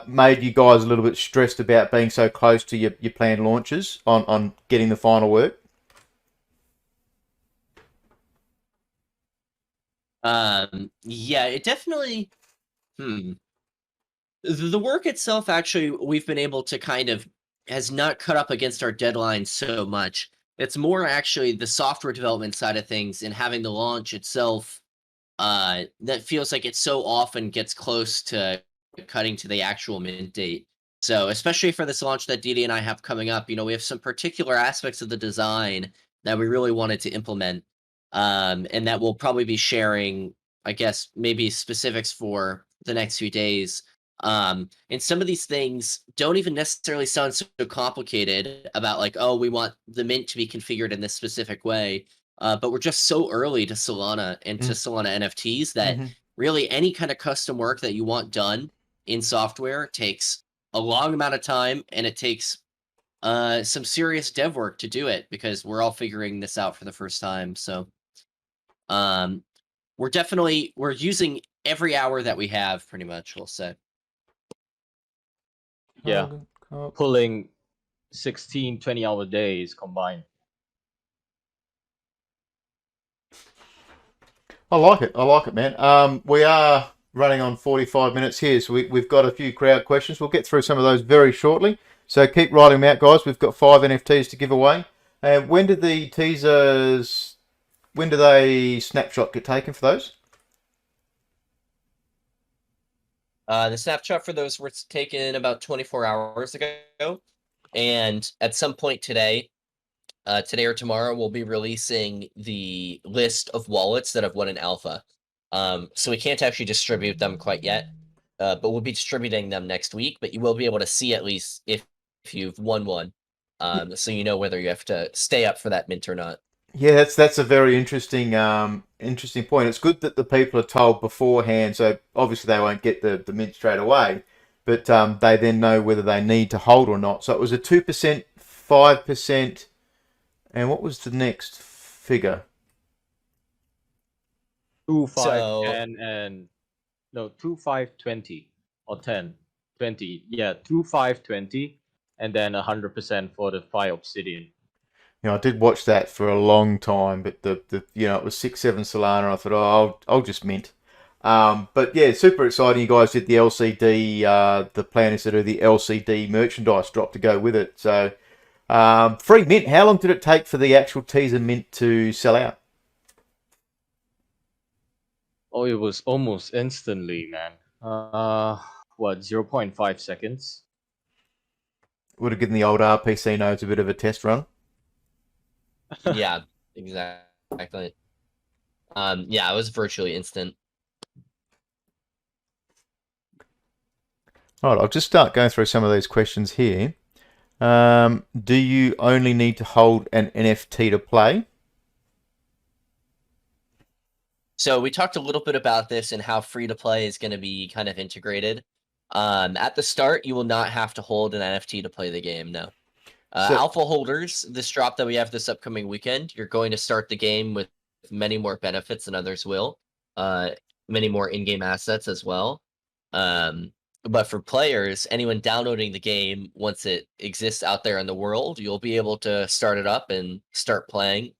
made you guys a little bit stressed about being so close to your planned launches on getting the final work? Yeah, it definitely. The work itself, actually, we've been able to kind of has not cut up against our deadlines so much. It's more actually the software development side of things and having the launch itself that feels like it so often gets close to cutting to the actual mint date. So, especially for this launch that DD and I have coming up, we have some particular aspects of the design that we really wanted to implement, and that we'll probably be sharing, I guess, maybe specifics for the next few days. And some of these things don't even necessarily sound so complicated about like, oh, we want the mint to be configured in this specific way. But we're just so early to Solana and to Solana NFTs that really any kind of custom work that you want done in software takes a long amount of time, and it takes some serious dev work to do it because we're all figuring this out for the first time. So um, we're using every hour that we have, pretty much, we'll say. Yeah, pulling 16, 20-hour days combined. I like it, man. We are running on 45 minutes here, so we've got a few crowd questions. We'll get through some of those very shortly. So keep writing them out, guys. We've got 5 NFTs to give away. When did the teasers? When do they snapshot get taken for those? The snapshot for those were taken about 24 hours ago, and at some point today or tomorrow, we'll be releasing the list of wallets that have won an alpha. So we can't actually distribute them quite yet, but we'll be distributing them next week. But you will be able to see at least if you've won one, so you know whether you have to stay up for that mint or not. Yeah, that's a very interesting interesting point. It's good that the people are told beforehand, so obviously they won't get the mint straight away, but they then know whether they need to hold or not. So it was a 2%, 5%, and what was the next figure? 2, 5, So 10, and no, 2, 5, 20 or 10, 20. Yeah, 2, 5, 20, and then 100% for the 5 obsidian. I did watch that for a long time, but the it was 6, 7 Solana. I thought, oh, I'll just mint. But yeah, super exciting. You guys did the LCD. The plan is to do the LCD merchandise drop to go with it. So free mint. How long did it take for the actual teaser mint to sell out? Oh, it was almost instantly, man. What, 0.5 seconds? Would have given the old RPC nodes a bit of a test run. yeah, exactly. Yeah, it was virtually instant. All right, I'll just start going through some of these questions here. Do you only need to hold an NFT to play? So we talked a little bit about this and how free to play is going to be kind of integrated. At the start, you will not have to hold an NFT to play the game. No. Alpha holders, this drop that we have this upcoming weekend, you're going to start the game with many more benefits than others will. Many more in-game assets as well. But for players, anyone downloading the game, once it exists out there in the world, you'll be able to start it up and start playing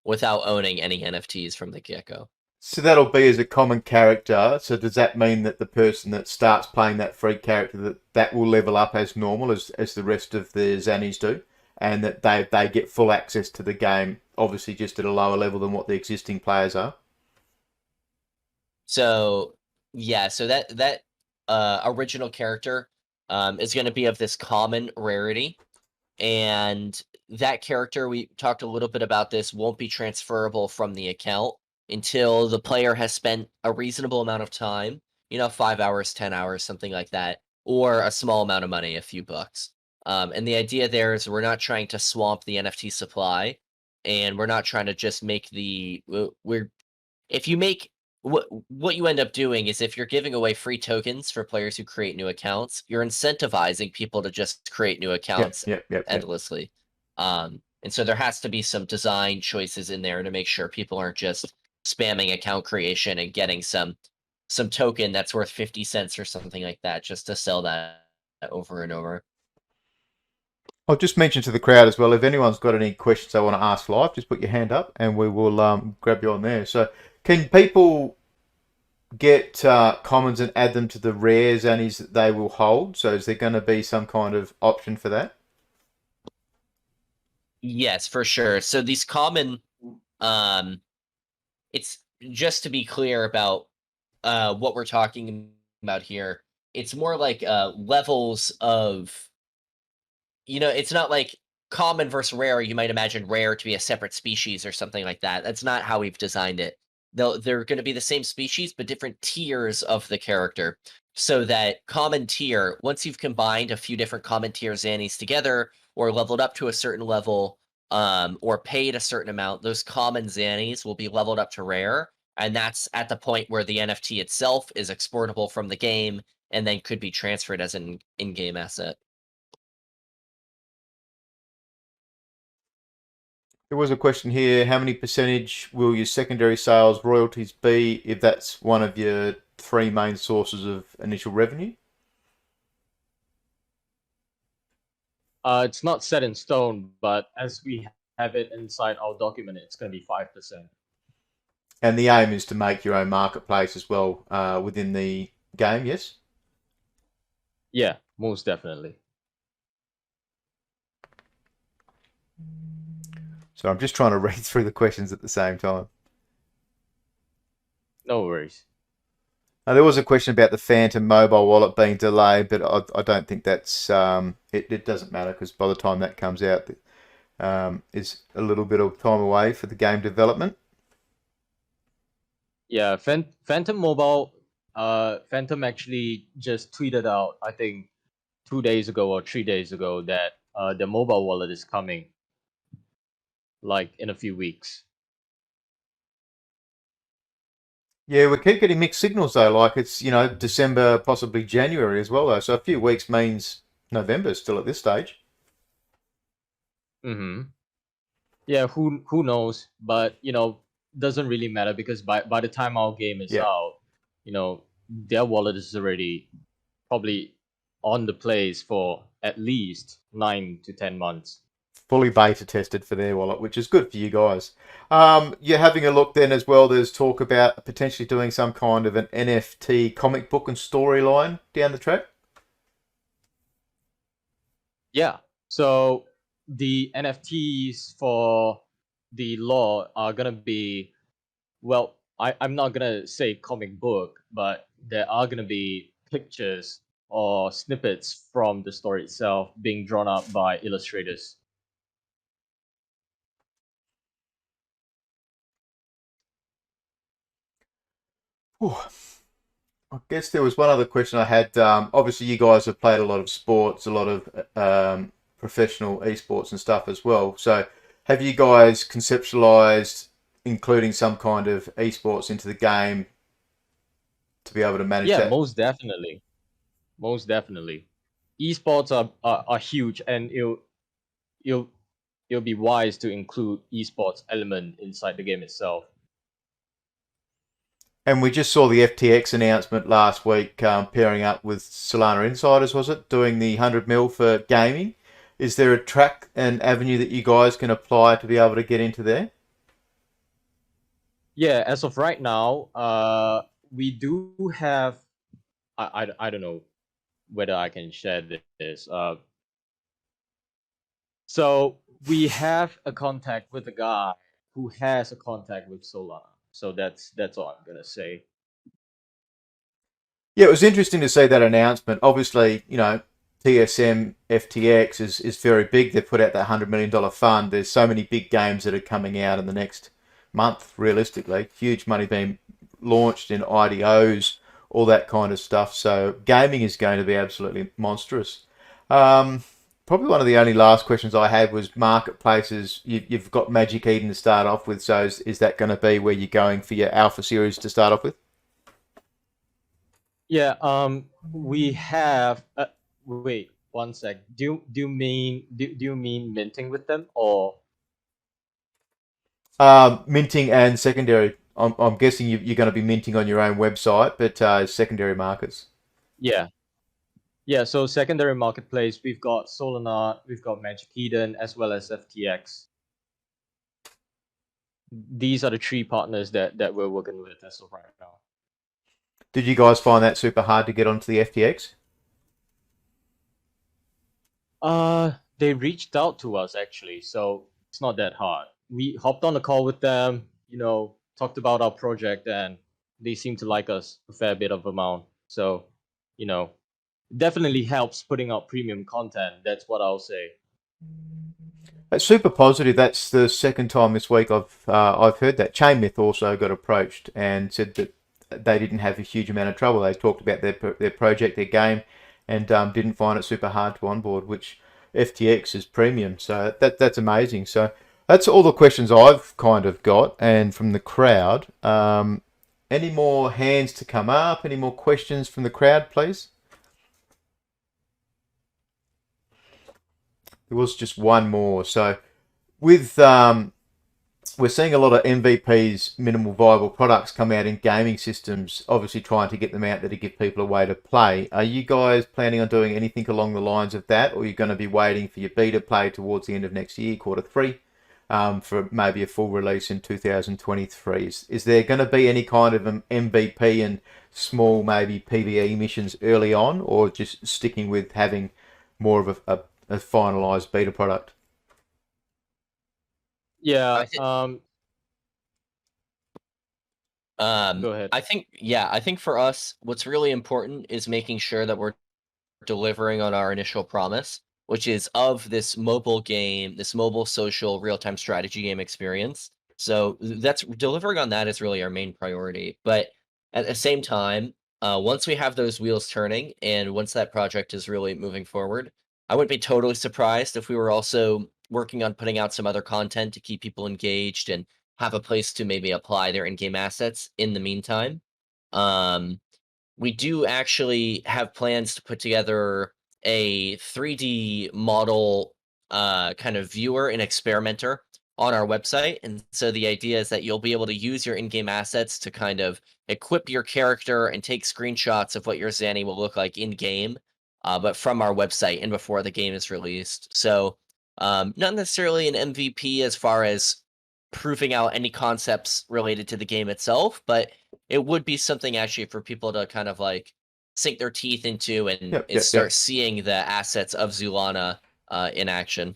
without owning any NFTs from the get-go. So that'll be as a common character. So does that mean that the person that starts playing that free character, that will level up as normal as the rest of the Zannies do, and that they get full access to the game, obviously just at a lower level than what the existing players are? So yeah, so that original character is going to be of this common rarity, and that character, we talked a little bit about this, won't be transferable from the account until the player has spent a reasonable amount of time, 5 hours, 10 hours, something like that, or a small amount of money, a few bucks. And the idea there is we're not trying to swamp the NFT supply, and we're not trying to just make if you make what you end up doing is if you're giving away free tokens for players who create new accounts, you're incentivizing people to just create new accounts endlessly. And so there has to be some design choices in there to make sure people aren't just spamming account creation and getting some some token that's worth 50 cents or something like that, just to sell that over and over. I'll just mention to the crowd as well, if anyone's got any questions they want to ask live, just put your hand up and we will grab you on there. So can people get commons and add them to the rare zonies that they will hold? So is there going to be some kind of option for that? Yes, for sure. So these common, it's just to be clear about what we're talking about here. It's more like levels of, it's not like common versus rare. You might imagine rare to be a separate species or something like that. That's not how we've designed it. They're going to be the same species, but different tiers of the character. So that common tier, once you've combined a few different common tier Zannies together, or leveled up to a certain level, or paid a certain amount, those common Zannies will be leveled up to rare. And that's at the point where the NFT itself is exportable from the game and then could be transferred as an in-game asset. There was a question here, how many percentage will your secondary sales royalties be if that's one of your 3 main sources of initial revenue? It's not set in stone, but as we have it inside our document, it's going to be 5%. And the aim is to make your own marketplace as well within the game, yes? Yeah, most definitely. So I'm just trying to read through the questions at the same time. No worries. Now, there was a question about the Phantom mobile wallet being delayed, but I don't think that's it doesn't matter because by the time that comes out, is a little bit of time away for the game development. Yeah, Phantom Mobile, Phantom actually just tweeted out, I think 2 days ago or 3 days ago, that the mobile wallet is coming, like in a few weeks. Yeah, we keep getting mixed signals though. Like it's December, possibly January as well though. So a few weeks means November still at this stage. Mm-hmm. Yeah, who knows? But doesn't really matter because by the time our game is Yeah. out, their wallet is already probably on the place for at least 9 to 10 months. Fully beta tested for their wallet, which is good for you guys. You're having a look then as well. There's talk about potentially doing some kind of an NFT comic book and storyline down the track. Yeah. So the NFTs for the law are gonna be, well, I'm not gonna say comic book, but there are gonna be pictures or snippets from the story itself being drawn up by illustrators. Whew. I guess there was one other question I had. Obviously, you guys have played a lot of sports, a lot of professional esports and stuff as well. So, have you guys conceptualized including some kind of esports into the game to be able to manage Yeah, that? most definitely. Most definitely. Esports are huge, and it'll it'll be wise to include esports element inside the game itself. And we just saw the FTX announcement last week, pairing up with Solana Insiders, was it? Doing the 100 mil for gaming. Is there a track and avenue that you guys can apply to be able to get into there? Yeah, as of right now, we do have. I don't know whether I can share this. So we have a contact with a guy who has a contact with Solana. So that's all I'm gonna say. Yeah, it was interesting to see that announcement. Obviously, TSM FTX is very big. They've put out that $100 million fund. There's so many big games that are coming out in the next month, realistically. Huge money being launched in IDOs, all that kind of stuff. So gaming is going to be absolutely monstrous. Probably one of the only last questions I had was marketplaces. You've got Magic Eden to start off with. So is that going to be where you're going for your alpha series to start off with? Yeah. We have. Wait, 1 sec. Do you mean minting with them or? Minting and secondary. I'm guessing you're going to be minting on your own website, but secondary markets. Yeah. Yeah, so secondary marketplace, we've got Solana, we've got Magic Eden, as well as FTX. These are the three partners that we're working with as of right now. Did you guys find that super hard to get onto the FTX? They reached out to us actually, so it's not that hard. We hopped on a call with them, talked about our project, and they seem to like us a fair bit of amount. So, definitely helps putting out premium content. That's what I'll say. It's super positive. That's the second time this week I've heard that. Chainmyth also got approached and said that they didn't have a huge amount of trouble. They talked about their project, their game, and didn't find it super hard to onboard, which FTX is premium. So that's amazing. So that's all the questions I've kind of got, and from the crowd. Any more hands to come up? Any more questions from the crowd, please? There was just one more. So with we're seeing a lot of MVPs, minimal viable products, come out in gaming systems, obviously trying to get them out there to give people a way to play. Are you guys planning on doing anything along the lines of that, or are you going to be waiting for your beta play towards the end of next year, Q3, for maybe a full release in 2023? Is there going to be any kind of an MVP and small maybe PvE missions early on, or just sticking with having more of a finalized beta product? Yeah. Go ahead. I think for us, what's really important is making sure that we're delivering on our initial promise, which is of this mobile game, this mobile social real-time strategy game experience. So that's delivering on that is really our main priority. But at the same time, once we have those wheels turning and once that project is really moving forward, I wouldn't be totally surprised if we were also working on putting out some other content to keep people engaged and have a place to maybe apply their in-game assets in the meantime. Um, we do actually have plans to put together a 3D model kind of viewer and experimenter on our website. And so the idea is that you'll be able to use your in-game assets to kind of equip your character and take screenshots of what your Zanny will look like in-game, but from our website and before the game is released. So not necessarily an MVP as far as proving out any concepts related to the game itself, but it would be something actually for people to kind of like sink their teeth into and start seeing the assets of Zulana in action.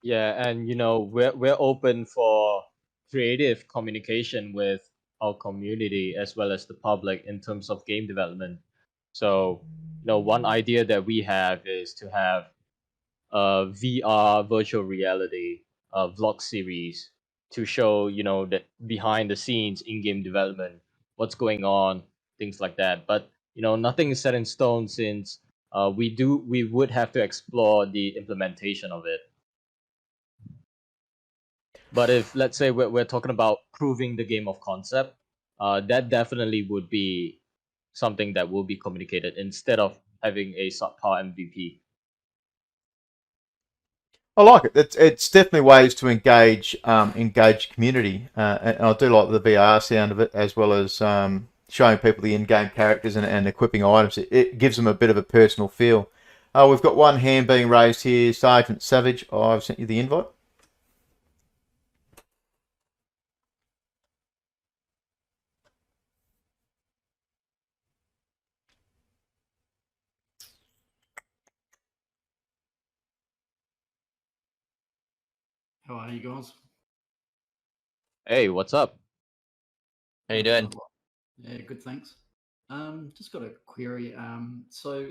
Yeah, and we're open for creative communication with our community as well as the public in terms of game development. So, one idea that we have is to have a VR virtual reality vlog series to show, that behind the scenes in-game development, what's going on, things like that. But nothing is set in stone since we would have to explore the implementation of it. But if let's say we're talking about proving the game of concept, that definitely would be something that will be communicated instead of having a subpar MVP. I like it. It's definitely ways to engage community, and I do like the VR sound of it, as well as showing people the in-game characters and equipping items. It gives them a bit of a personal feel. We've got one hand being raised here, Sergeant Savage. I've sent you the invite. How are you guys? Hey, what's up? How you doing? Yeah, good, thanks. Just got a query. So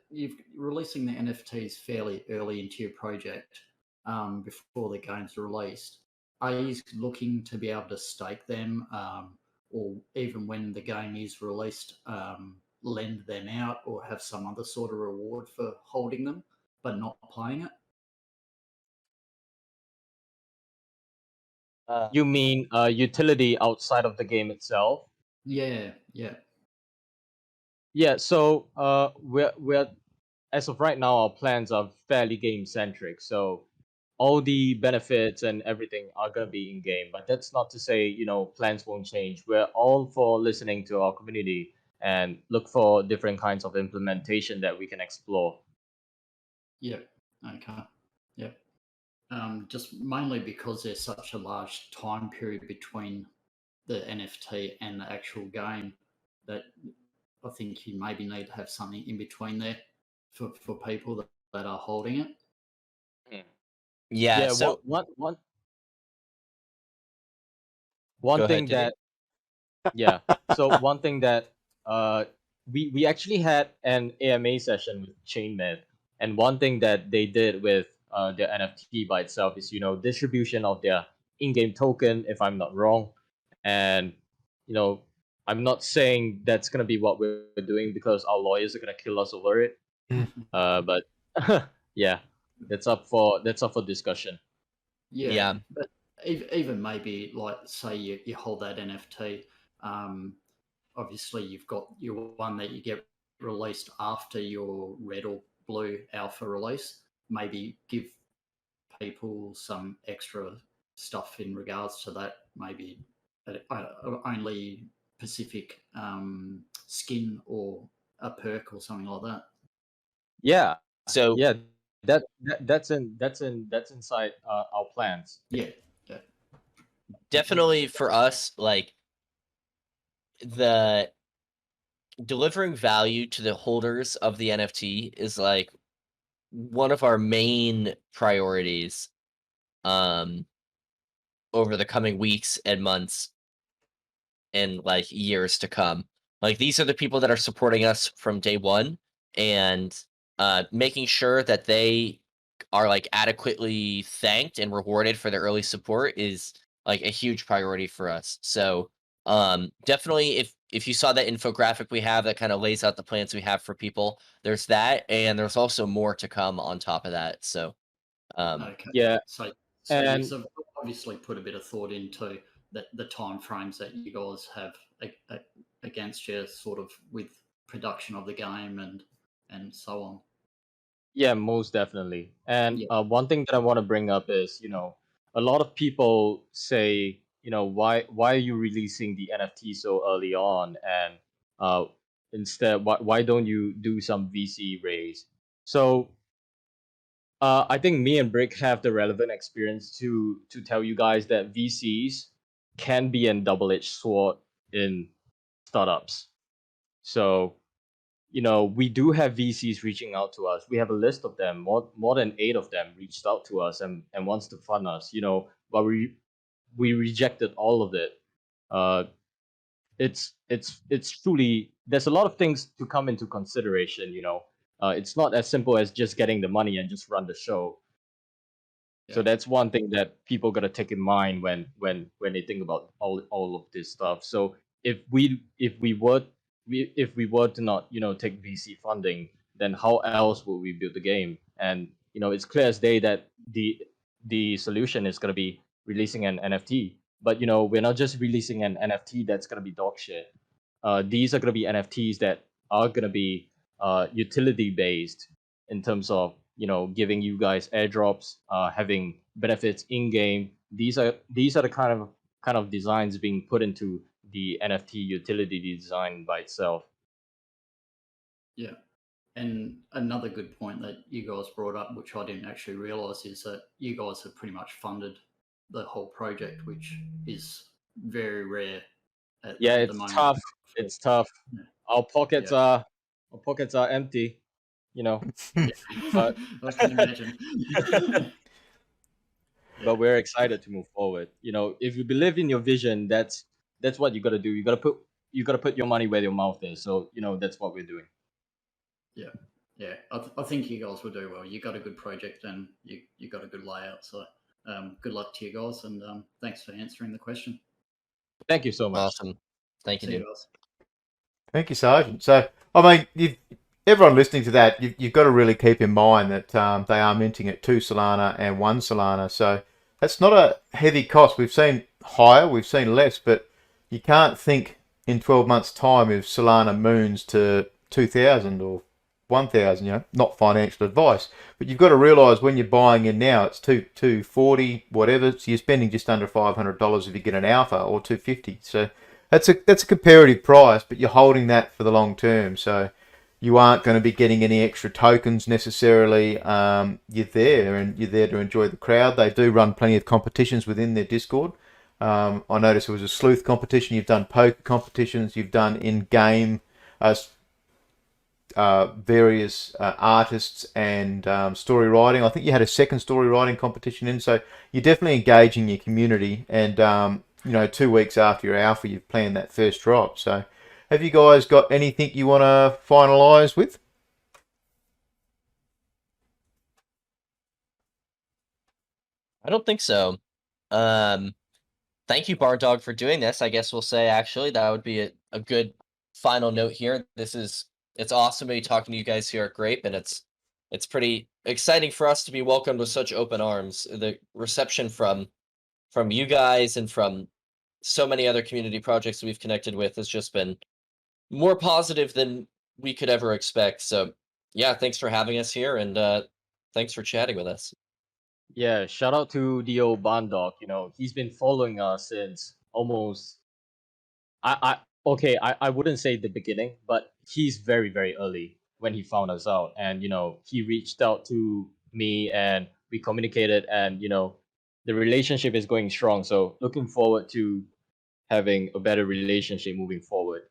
you're releasing the NFTs fairly early into your project, before the game's released. Are you looking to be able to stake them, or even when the game is released, lend them out, or have some other sort of reward for holding them but not playing it? You mean utility outside of the game itself? Yeah, yeah. Yeah, so we're as of right now our plans are fairly game centric. So all the benefits and everything are gonna be in game. But that's not to say, plans won't change. We're all for listening to our community and look for different kinds of implementation that we can explore. Yeah. Okay. Yeah. Just mainly because there's such a large time period between the NFT and the actual game that I think you maybe need to have something in between there for people that are holding it. Yeah. Yeah, So one go ahead, thing Diddy. that yeah. So one thing that we actually had an AMA session with Chainmate, and one thing that they did with their NFT by itself is distribution of their in-game token, if I'm not wrong, and you know I'm not saying that's gonna be what we're doing because our lawyers are gonna kill us over it. But yeah, that's up for discussion. Yeah, Yeah. but even maybe like say you hold that NFT, obviously you've got your one that you get released after your red or blue alpha release. Maybe give people some extra stuff in regards to that. Maybe only Pacific skin or a perk or something like that. Yeah, So yeah, that's inside our plans. Yeah, yeah, definitely for us, like the delivering value to the holders of the NFT is like one of our main priorities um over the coming weeks and months and like years to come. Like these are the people that are supporting us from day one, and making sure that they are like adequately thanked and rewarded for their early support is like a huge priority for us. So definitely if you saw that infographic we have that kind of lays out the plans we have for people, there's that, and there's also more to come on top of that. So okay. Yeah, So you've and sort of obviously put a bit of thought into the time frames that you guys have against you, sort of with production of the game and so on. yeah, most definitely. And Yeah, one thing that I want to bring up is, a lot of people say, why are you releasing the NFT so early on, and uh, instead, why don't you do some VC raise? So I think me and Brick have the relevant experience to tell you guys that VCs can be a double-edged sword in startups. So we do have VCs reaching out to us. We have a list of them. More than 8 of them reached out to us and wants to fund us. But we rejected all of it. Uh, it's truly, there's a lot of things to come into consideration. It's not as simple as just getting the money and just run the show. So yeah, that's one thing that people gotta take in mind when they think about all of this stuff. So if we were to not take VC funding, then how else would we build the game? And it's clear as day that the solution is gonna be releasing an NFT. But we're not just releasing an NFT that's gonna be dog shit. These are gonna be NFTs that are gonna be utility based in terms of giving you guys airdrops, having benefits in game. These are the kind of designs being put into the NFT utility design by itself. yeah. And another good point that you guys brought up, which I didn't actually realize, is that you guys have pretty much funded the whole project, which is very rare Yeah, at the it's moment. tough. It's tough. Yeah. Our pockets Yeah. are our pockets are empty, Yeah. but I can imagine. but Yeah. we're excited to move forward. If you believe in your vision, that's what you got to do. You got to put your money where your mouth is. So that's what we're doing. Yeah. Yeah. I think you guys will do well. You got a good project and you got a good layout. So good luck to you guys, and thanks for answering the question. Thank you so much. awesome. Thank you, See you dude. guys. Thank you, Sergeant. So, I mean, everyone listening to that, you've got to really keep in mind that they are minting at 2 Solana and 1 Solana. So that's not a heavy cost. We've seen higher, we've seen less, but you can't think in 12 months' time if Solana moons to 2,000 or 1,000. You know, not financial advice, but you've got to realise when you're buying in now, it's 240 whatever. So you're spending just under $500 if you get an alpha, or 250. So that's a comparative price, but you're holding that for the long term. So you aren't going to be getting any extra tokens necessarily. You're there, and you're there to enjoy the crowd. They do run plenty of competitions within their Discord. I noticed there was a sleuth competition. You've done poker competitions. You've done in-game various artists and story writing. I think you had a second story writing competition in. So you're definitely engaging your community. And 2 weeks after your alpha, you've planned that first drop. So have you guys got anything you want to finalise with? I don't think so. Thank you, Barndog, for doing this. I guess we'll say actually that would be a good final note here. It's awesome to be talking to you guys here at Grape, and it's pretty exciting for us to be welcomed with such open arms. The reception from you guys and from so many other community projects we've connected with has just been more positive than we could ever expect. So yeah, thanks for having us here, and thanks for chatting with us. Yeah, shout out to the old Barndog. He's been following us since almost. I wouldn't say the beginning, but he's very, very early when he found us out, and he reached out to me and we communicated, and the relationship is going strong. So looking forward to having a better relationship moving forward.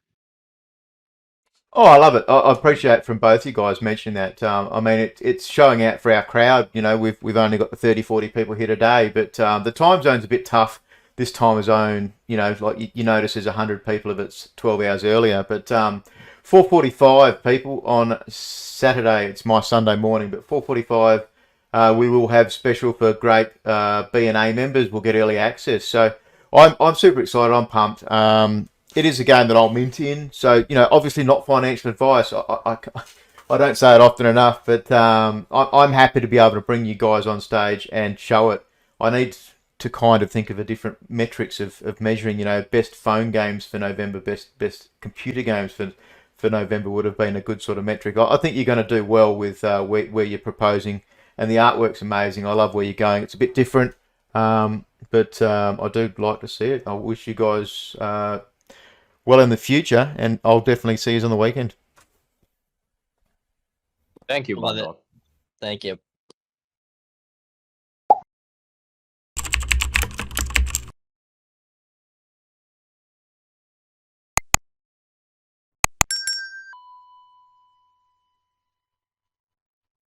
Oh, I love it. I appreciate from both you guys mentioning that. I mean, it's showing out for our crowd. We've only got the 30, 40 people here today, but the time zone's a bit tough this time zone. Like you notice there's 100 people if it's 12 hours earlier. But 4:45 people on Saturday. It's my Sunday morning, but 4:45 we will have special for Grape B and A members. We'll get early access. So I'm super excited. I'm pumped. It is a game that I'll mint in. So, obviously not financial advice. I don't say it often enough, but I'm happy to be able to bring you guys on stage and show it. I need to kind of think of a different metrics of measuring, best phone games for November, best computer games for November would have been a good sort of metric. I think you're going to do well with where you're proposing, and the artwork's amazing. I love where you're going. It's a bit different, but I do like to see it. I wish you guys well in the future, and I'll definitely see you on the weekend. Thank you, Love it. Barndog. Thank you.